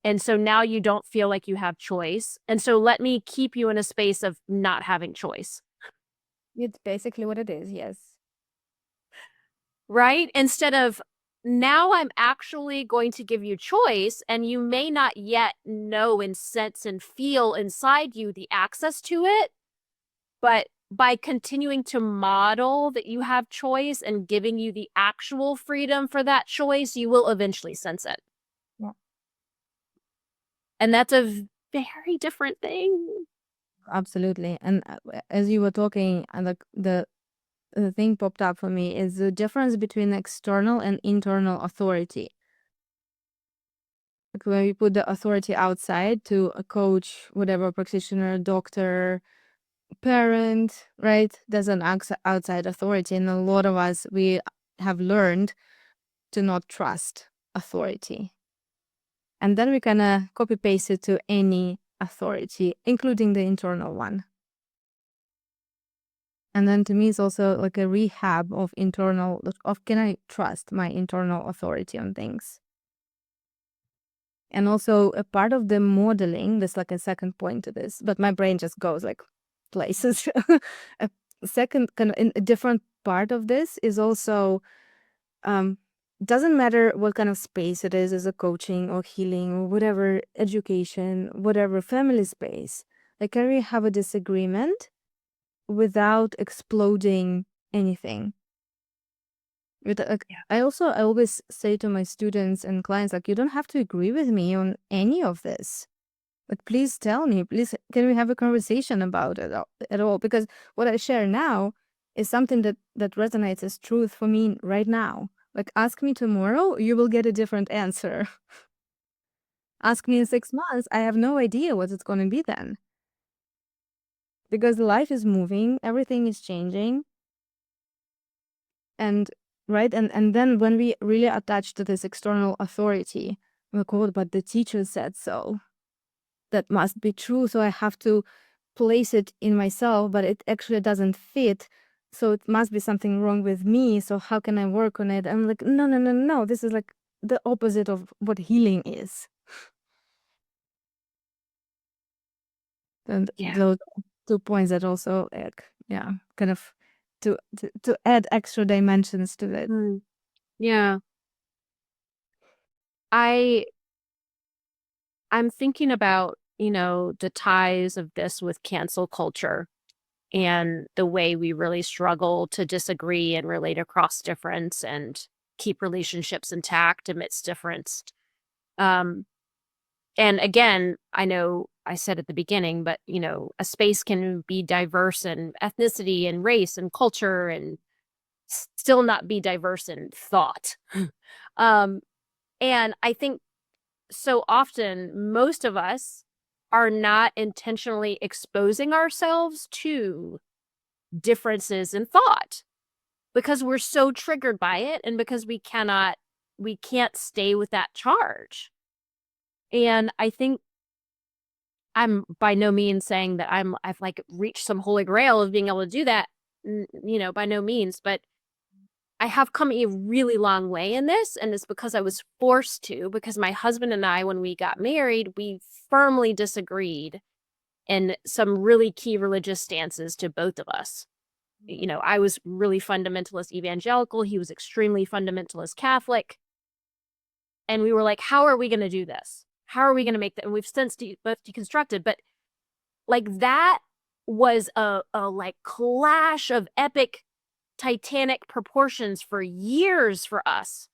And so now you don't feel like you have choice. And so let me keep you in a space of not having choice. It's basically what it is, yes. Right? Instead of now I'm actually going to give you choice, and you may not yet know and sense and feel inside you the access to it. But by continuing to model that you have choice and giving you the actual freedom for that choice, you will eventually sense it. Yeah. And that's a very different thing. Absolutely. And as you were talking, the thing popped up for me is the difference between external and internal authority. Like when we put the authority outside to a coach, whatever, practitioner, doctor, parent, right? There's an outside authority. And a lot of us, we have learned to not trust authority. And then we kind of copy paste it to any authority, including the internal one. And then to me, it's also like a rehab of can I trust my internal authority on things? And also a part of the modeling, there's like a second point to this, but my brain just goes like places. A second kind of a different part of this is also, doesn't matter what kind of space it is, as a coaching or healing or whatever, education, whatever, family space. Like, can we have a disagreement without exploding anything? I always say to my students and clients, like, you don't have to agree with me on any of this. But please tell me, please, can we have a conversation about it at all? Because what I share now is something that resonates as truth for me right now. Like, ask me tomorrow, you will get a different answer. Ask me in 6 months, I have no idea what it's going to be then. Because life is moving, everything is changing. And right, and then when we really attach to this external authority, we're called, but the teacher said so. That must be true, so I have to place it in myself, but it actually doesn't fit. So it must be something wrong with me. So how can I work on it? I'm like, no, no, no, no. This is like the opposite of what healing is. And Yeah. those 2 points that also, yeah, kind of to add extra dimensions to it. Yeah. I'm thinking about, the ties of this with cancel culture and the way we really struggle to disagree and relate across difference and keep relationships intact amidst difference. Um, and again, I know I said at the beginning, but a space can be diverse in ethnicity and race and culture and still not be diverse in thought. um, and I think so often most of us are not intentionally exposing ourselves to differences in thought because we're so triggered by it and because we can't stay with that charge. And I think I'm by no means saying that I've like reached some holy grail of being able to do that, by no means, but I have come a really long way in this, and it's because I was forced to, because my husband and I, when we got married, we firmly disagreed in some really key religious stances to both of us. I was really fundamentalist evangelical. He was extremely fundamentalist Catholic. And we were like, how are we going to do this? How are we going to make that? And we've since both deconstructed, but like that was a like clash of epic titanic proportions for years for us.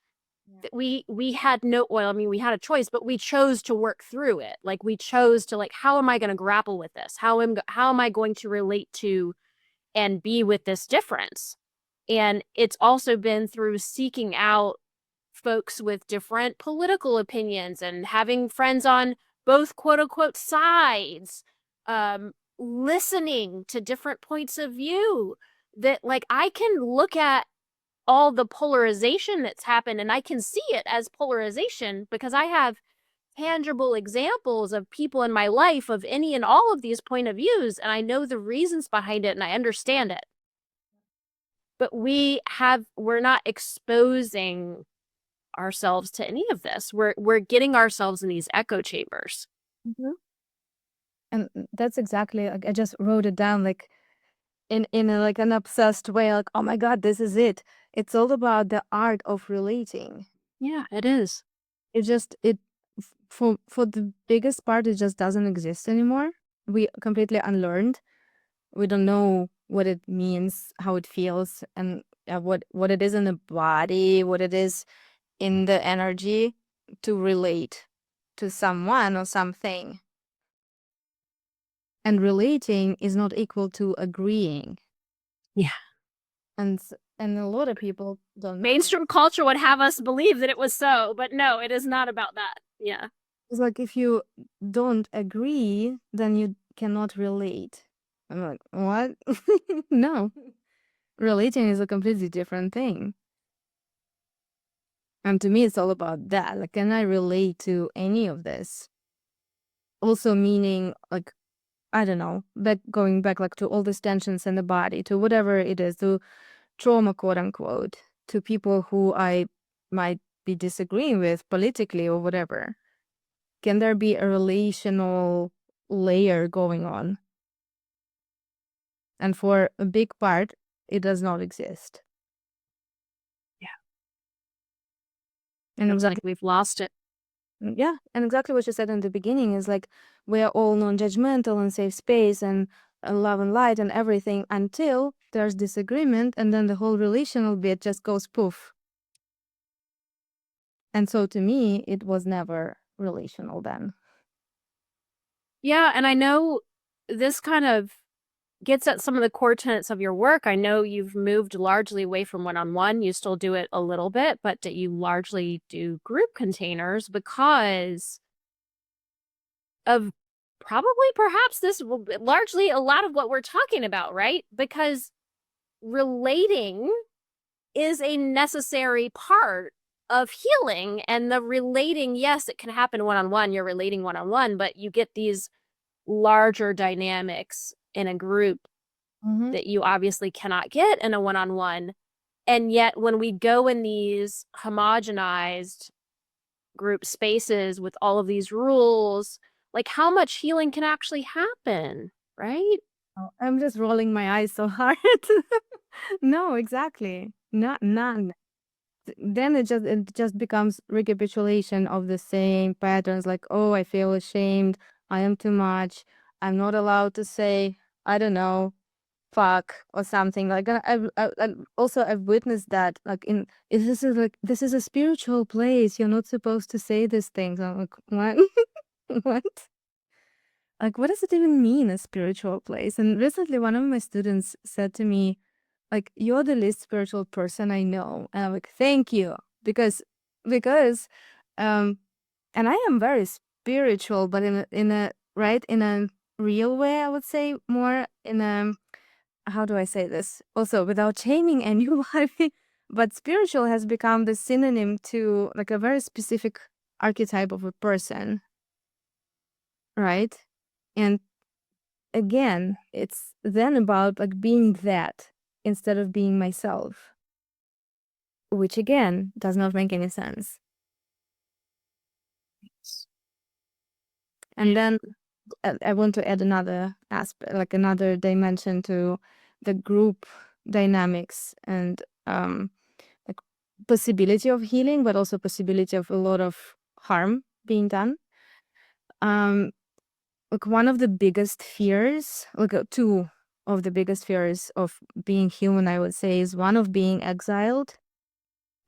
That we had no oil. I mean, we had a choice, but we chose to work through it. Like we chose to like, how am I going to grapple with this? How am I going to relate to and be with this difference? And it's also been through seeking out folks with different political opinions and having friends on both quote unquote sides, listening to different points of view, that like I can look at all the polarization that's happened and I can see it as polarization because I have tangible examples of people in my life of any and all of these point of views, and I know the reasons behind it and I understand it. But we're not exposing ourselves to any of this. We're getting ourselves in these echo chambers. Mhm. And that's exactly, like, I just wrote it down, like, in a, like, an obsessed way, like, oh my God, this is it. It's all about the art of relating. Yeah, it is. It just, for the biggest part, it just doesn't exist anymore. We completely unlearned. We don't know what it means, how it feels, and what it is in the body, what it is in the energy to relate to someone or something. And relating is not equal to agreeing. Yeah. And a lot of people don't know. Mainstream culture would have us believe that it was so, but no, it is not about that. Yeah. It's like if you don't agree, then you cannot relate. I'm like, what? No. Relating is a completely different thing. And to me, it's all about that. Like, can I relate to any of this? Also meaning, like, I don't know, going back, like, to all these tensions in the body, to whatever it is, to trauma, quote unquote, to people who I might be disagreeing with politically or whatever. Can there be a relational layer going on? And for a big part, it does not exist. Yeah. And Looks like exactly, we've lost it. yeah, and exactly what you said in the beginning is like we are all non-judgmental and safe space and love and light and everything until there's disagreement, and then the whole relational bit just goes poof. And so to me, it was never relational then. Yeah, and I know this kind of gets at some of the core tenets of your work. I know you've moved largely away from one-on-one. You still do it a little bit, but that you largely do group containers because of probably perhaps this will largely a lot of what we're talking about, right? Because relating is a necessary part of healing, and the relating, yes, it can happen one-on-one. You're relating one-on-one, but you get these larger dynamics in a group Mm-hmm. that you obviously cannot get in a one-on-one. And yet when we go in these homogenized group spaces with all of these rules, like how much healing can actually happen, right? Oh, I'm just rolling my eyes so hard. No, exactly. Not none. Then it just becomes recapitulation of the same patterns, like, oh, I feel ashamed, I am too much, I'm not allowed to say, I don't know, fuck or something. Like, I've witnessed that, like, this is a spiritual place, you're not supposed to say these things. I'm like, what? What? Like, what does it even mean, a spiritual place? And recently one of my students said to me, like, you're the least spiritual person I know. And I'm like, thank you. Because um and I am very spiritual, but in a real way, I would say, more in a, how do I say this? Also without shaming anybody, but spiritual has become the synonym to, like, a very specific archetype of a person, right? And again, it's then about, like, being that instead of being myself, which again does not make any sense. And then I want to add another aspect, like another dimension to the group dynamics and like possibility of healing, but also possibility of a lot of harm being done. Um, like one of the biggest fears, like two of the biggest fears of being human, I would say, is one of being exiled,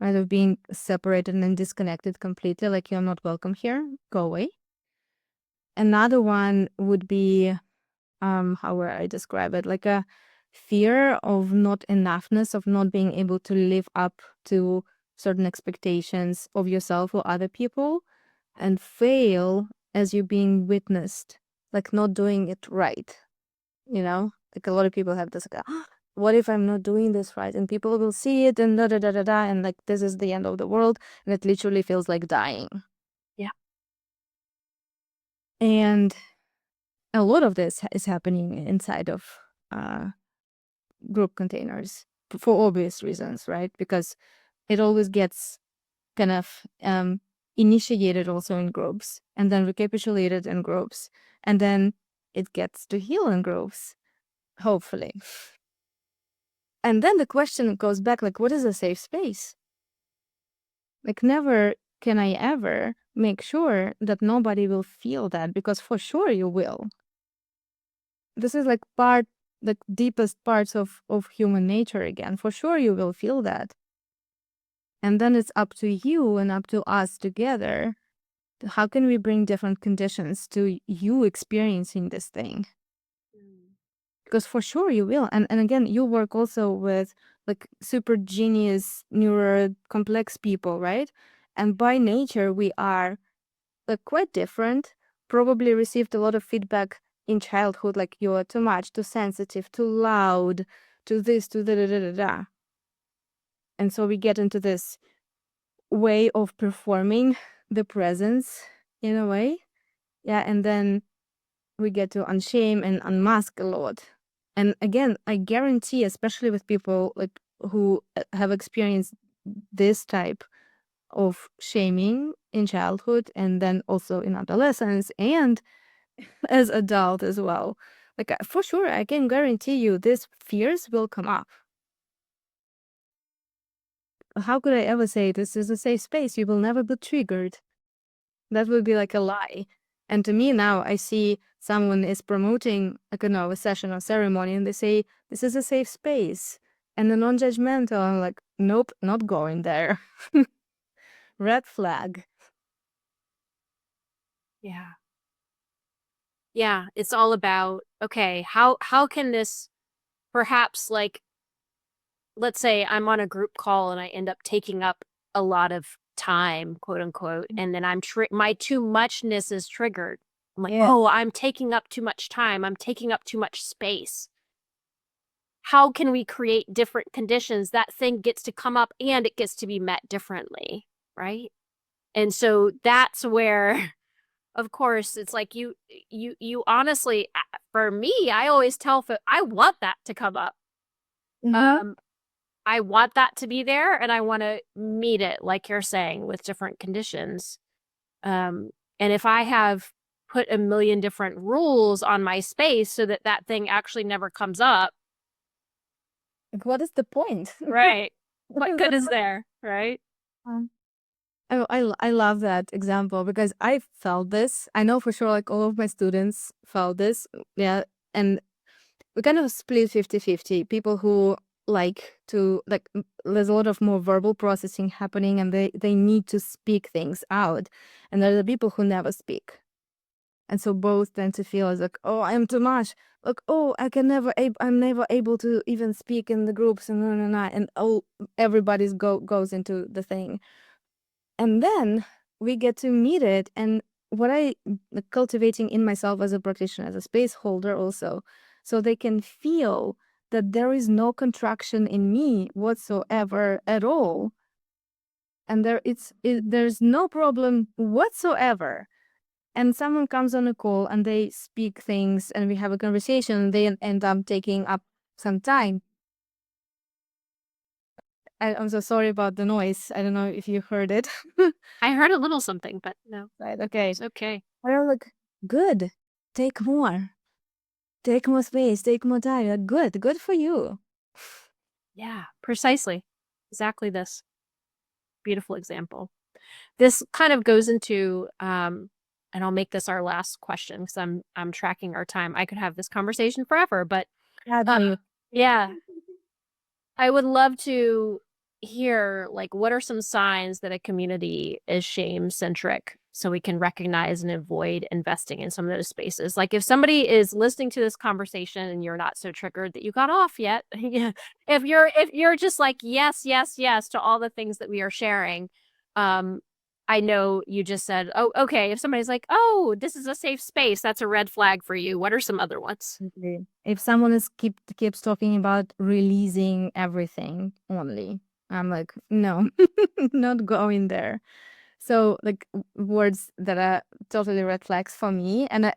right? Of being separated and disconnected completely, like you're not welcome here, go away. Another one would be, how would I describe it? Like a fear of not enoughness, of not being able to live up to certain expectations of yourself or other people and fail as you're being witnessed, like not doing it right, you know? Like a lot of people have this, like, "Ah, what if I'm not doing this right? And people will see it and da da da da da, and like this is the end of the world, and it literally feels like dying." Yeah. And a lot of this is happening inside of group containers for obvious reasons, right? Because it always gets kind of initiated also in groups and then recapitulated in groups. And then it gets to heal in groups, hopefully. And then the question goes back, like, what is a safe space? Like, never can I ever make sure that nobody will feel that, because for sure you will. This is like the deepest parts of human nature again. For sure you will feel that. And then it's up to you and up to us together. How can we bring different conditions to you experiencing this thing? Because for sure you will. And again, you work also with like super genius, neuro complex people, right? And by nature, we are like quite different. Probably received a lot of feedback in childhood, like you're too much, too sensitive, too loud, to this, to da da da da da. And so we get into this way of performing the presence in a way. Yeah, and then we get to unshame and unmask a lot. And again, I guarantee, especially with people like who have experienced this type of shaming in childhood and then also in adolescence and as adult as well, like for sure I can guarantee you these fears will come up. How could I ever say this is a safe space? You will never be triggered. That would be like a lie. And to me now, I see someone is promoting, like, you know, a session or ceremony, and they say this is a safe space and a non-judgmental. I'm like, nope, not going there. Red flag. Yeah. Yeah, it's all about, okay, how can this perhaps, like, let's say I'm on a group call and I end up taking up a lot of time, quote unquote, and then my too muchness is triggered. I'm like, Yeah. oh, I'm taking up too much time. I'm taking up too much space. How can we create different conditions? That thing gets to come up and it gets to be met differently, right? And so that's where, of course, it's like you honestly, for me, I always tell I want that to come up. Mhm. I want that to be there and I want to meet it, like you're saying, with different conditions. And if I have put a million different rules on my space so that that thing actually never comes up, Like, what is the point? right? What good is there, right? Um, I love that example because I felt this. I know for sure, like all of my students felt this. Yeah. And we kind of split 50-50. People who like to, like, there's a lot of more verbal processing happening and they need to speak things out. And there are the people who never speak. And so both tend to feel as like, oh, I'm too much. Like, oh, I'm never able to even speak in the groups and oh, everybody's goes into the thing. And then we get to meet it. And what I cultivating in myself as a practitioner, as a space holder also, so they can feel that there is no contraction in me whatsoever at all. And there's no problem whatsoever. And someone comes on a call and they speak things and we have a conversation, they end up taking up some time. I'm so sorry about the noise. I don't know if you heard it. I heard a little something, but no, Right, okay. it's okay. We're like, good, take more. Take more space, take more time. Like, good for you. Yeah, precisely. Exactly this. Beautiful example. This kind of goes into, and I'll make this our last question because I'm tracking our time. I could have this conversation forever, but yeah, I would love to hear, like, what are some signs that a community is shame-centric so we can recognize and avoid investing in some of those spaces. Like, if somebody is listening to this conversation and you're not so triggered that you got off yet, yeah, if you're just like, yes, yes, yes to all the things that we are sharing, I know you just said, oh, okay, if somebody's like, oh, this is a safe space, that's a red flag for you. What are some other ones? Okay. If someone keeps talking about releasing everything only, I'm like, no, not going there. So like words that are totally red flags for me, and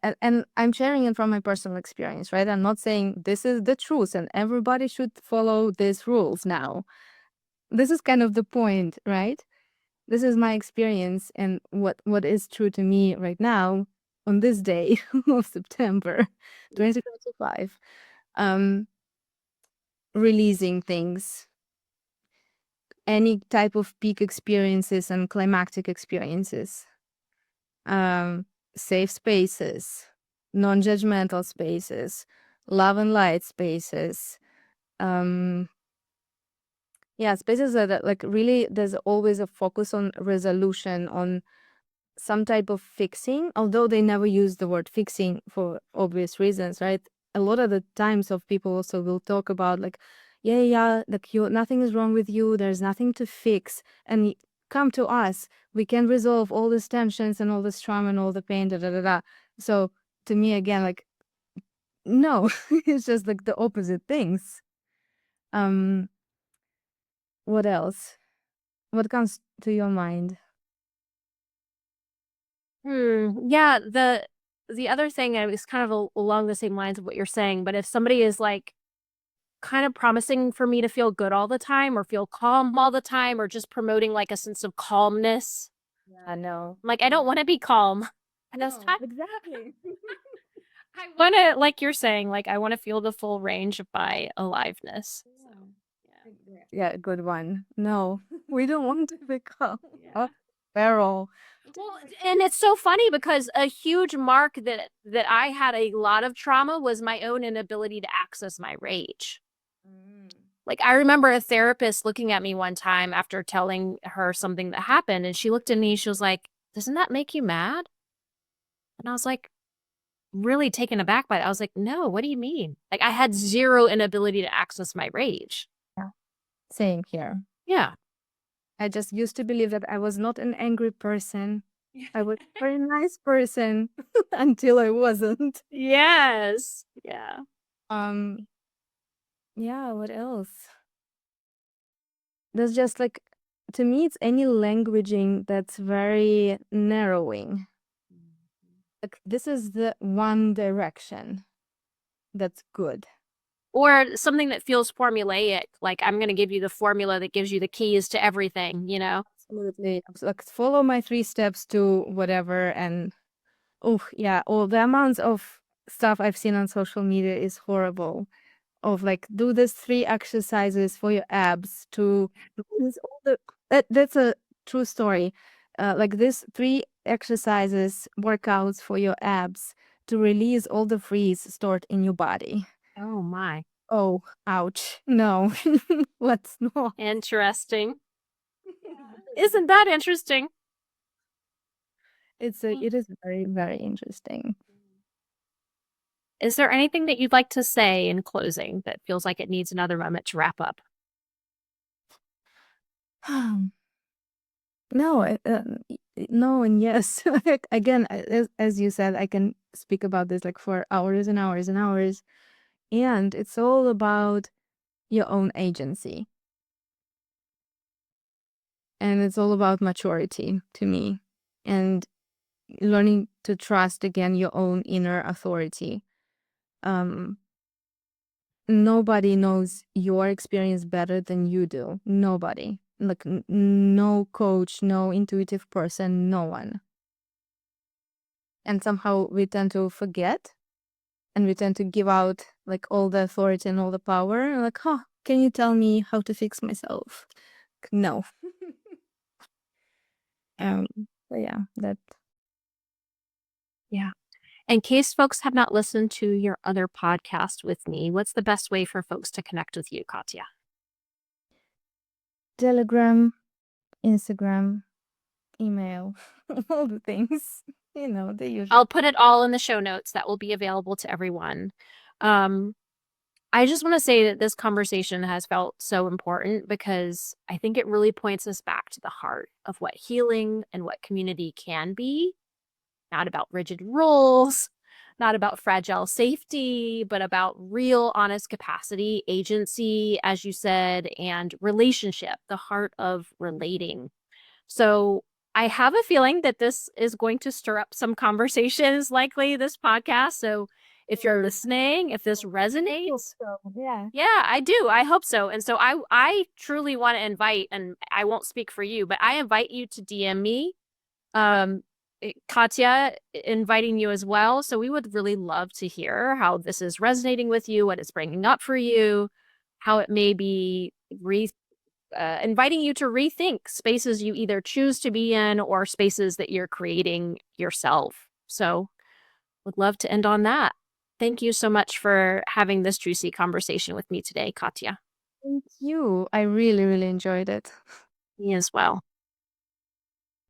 I'm sharing it from my personal experience, right? I'm not saying this is the truth and everybody should follow these rules now. This is kind of the point, right? This is my experience and what is true to me right now on this day of September 2025. Releasing things, any type of peak experiences and climactic experiences, safe spaces, non-judgmental spaces, love and light spaces, yeah, spaces that like really there's always a focus on resolution, on some type of fixing, although they never use the word fixing for obvious reasons, right? A lot of the times of people also will talk about like, yeah, like you, nothing is wrong with you, there's nothing to fix, and come to us, we can resolve all these tensions and all this trauma and all the pain, da da da da. So to me, again, like, no, it's just like the opposite things. What else? What comes to your mind? Yeah, the other thing is kind of along the same lines of what you're saying, but if somebody is like kind of promising for me to feel good all the time or feel calm all the time or just promoting like a sense of calmness, Yeah, no. like I don't want to be calm. And that's No, time exactly. I want to, like you're saying, like I want to feel the full range of my aliveness. So, Yeah, good one. No, we don't want to become yeah. a feral. Well, and it's so funny because a huge mark that I had a lot of trauma was my own inability to access my rage. Like I remember a therapist looking at me one time after telling her something that happened, and she looked at me, she was like, "Doesn't that make you mad?" And I was like, really taken aback by it. I was like, "No, what do you mean?" Like I had zero inability to access my rage. Yeah, same here. Yeah. I just used to believe that I was not an angry person. I was a very nice person until I wasn't. Yes. Yeah. Um, yeah, what else? There's just like, to me, it's any languaging that's very narrowing. Like, this is the one direction that's good. Or something that feels formulaic, like I'm going to give you the formula that gives you the keys to everything, you know? Absolutely. Like, follow my 3 steps to whatever. And oh, yeah, all the amounts of stuff I've seen on social media is horrible. Of like, do this 3 exercises for your abs to release all the. That's a true story. Like, this 3 exercises, workouts for your abs to release all the freeze stored in your body. Oh my. Oh, ouch. No, let's not. Interesting. Isn't that interesting? It is very, very interesting. Is there anything that you'd like to say in closing that feels like it needs another moment to wrap up? No, no, and yes. Again, as you said, I can speak about this like for hours and hours and hours. And it's all about your own agency. And it's all about maturity to me. And learning to trust again your own inner authority. Um, Nobody knows your experience better than you do. Nobody. Like, no coach, no intuitive person, no one. And somehow we tend to forget, and we tend to give out like all the authority and all the power. Like, huh, can you tell me how to fix myself? No. um but yeah, that. Yeah. In case folks have not listened to your other podcast with me, what's the best way for folks to connect with you, Katja? Telegram, Instagram, email, all the things, the usual. I'll put it all in the show notes that will be available to everyone. I just want to say that this conversation has felt so important because I think it really points us back to the heart of what healing and what community can be. Not about rigid rules, not about fragile safety, but about real, honest capacity, agency, as you said, and relationship, the heart of relating. So I have a feeling that this is going to stir up some conversations, likely this podcast. So if you're listening, if this resonates, yeah, I do. I hope so. And so I truly want to invite, and I won't speak for you, but I invite you to DM me, Katja, inviting you as well. So we would really love to hear how this is resonating with you, what it's bringing up for you, how it may be inviting you to rethink spaces you either choose to be in or spaces that you're creating yourself. So would love to end on that. Thank you so much for having this juicy conversation with me today, Katja. Thank you. I really, really enjoyed it. Me as well.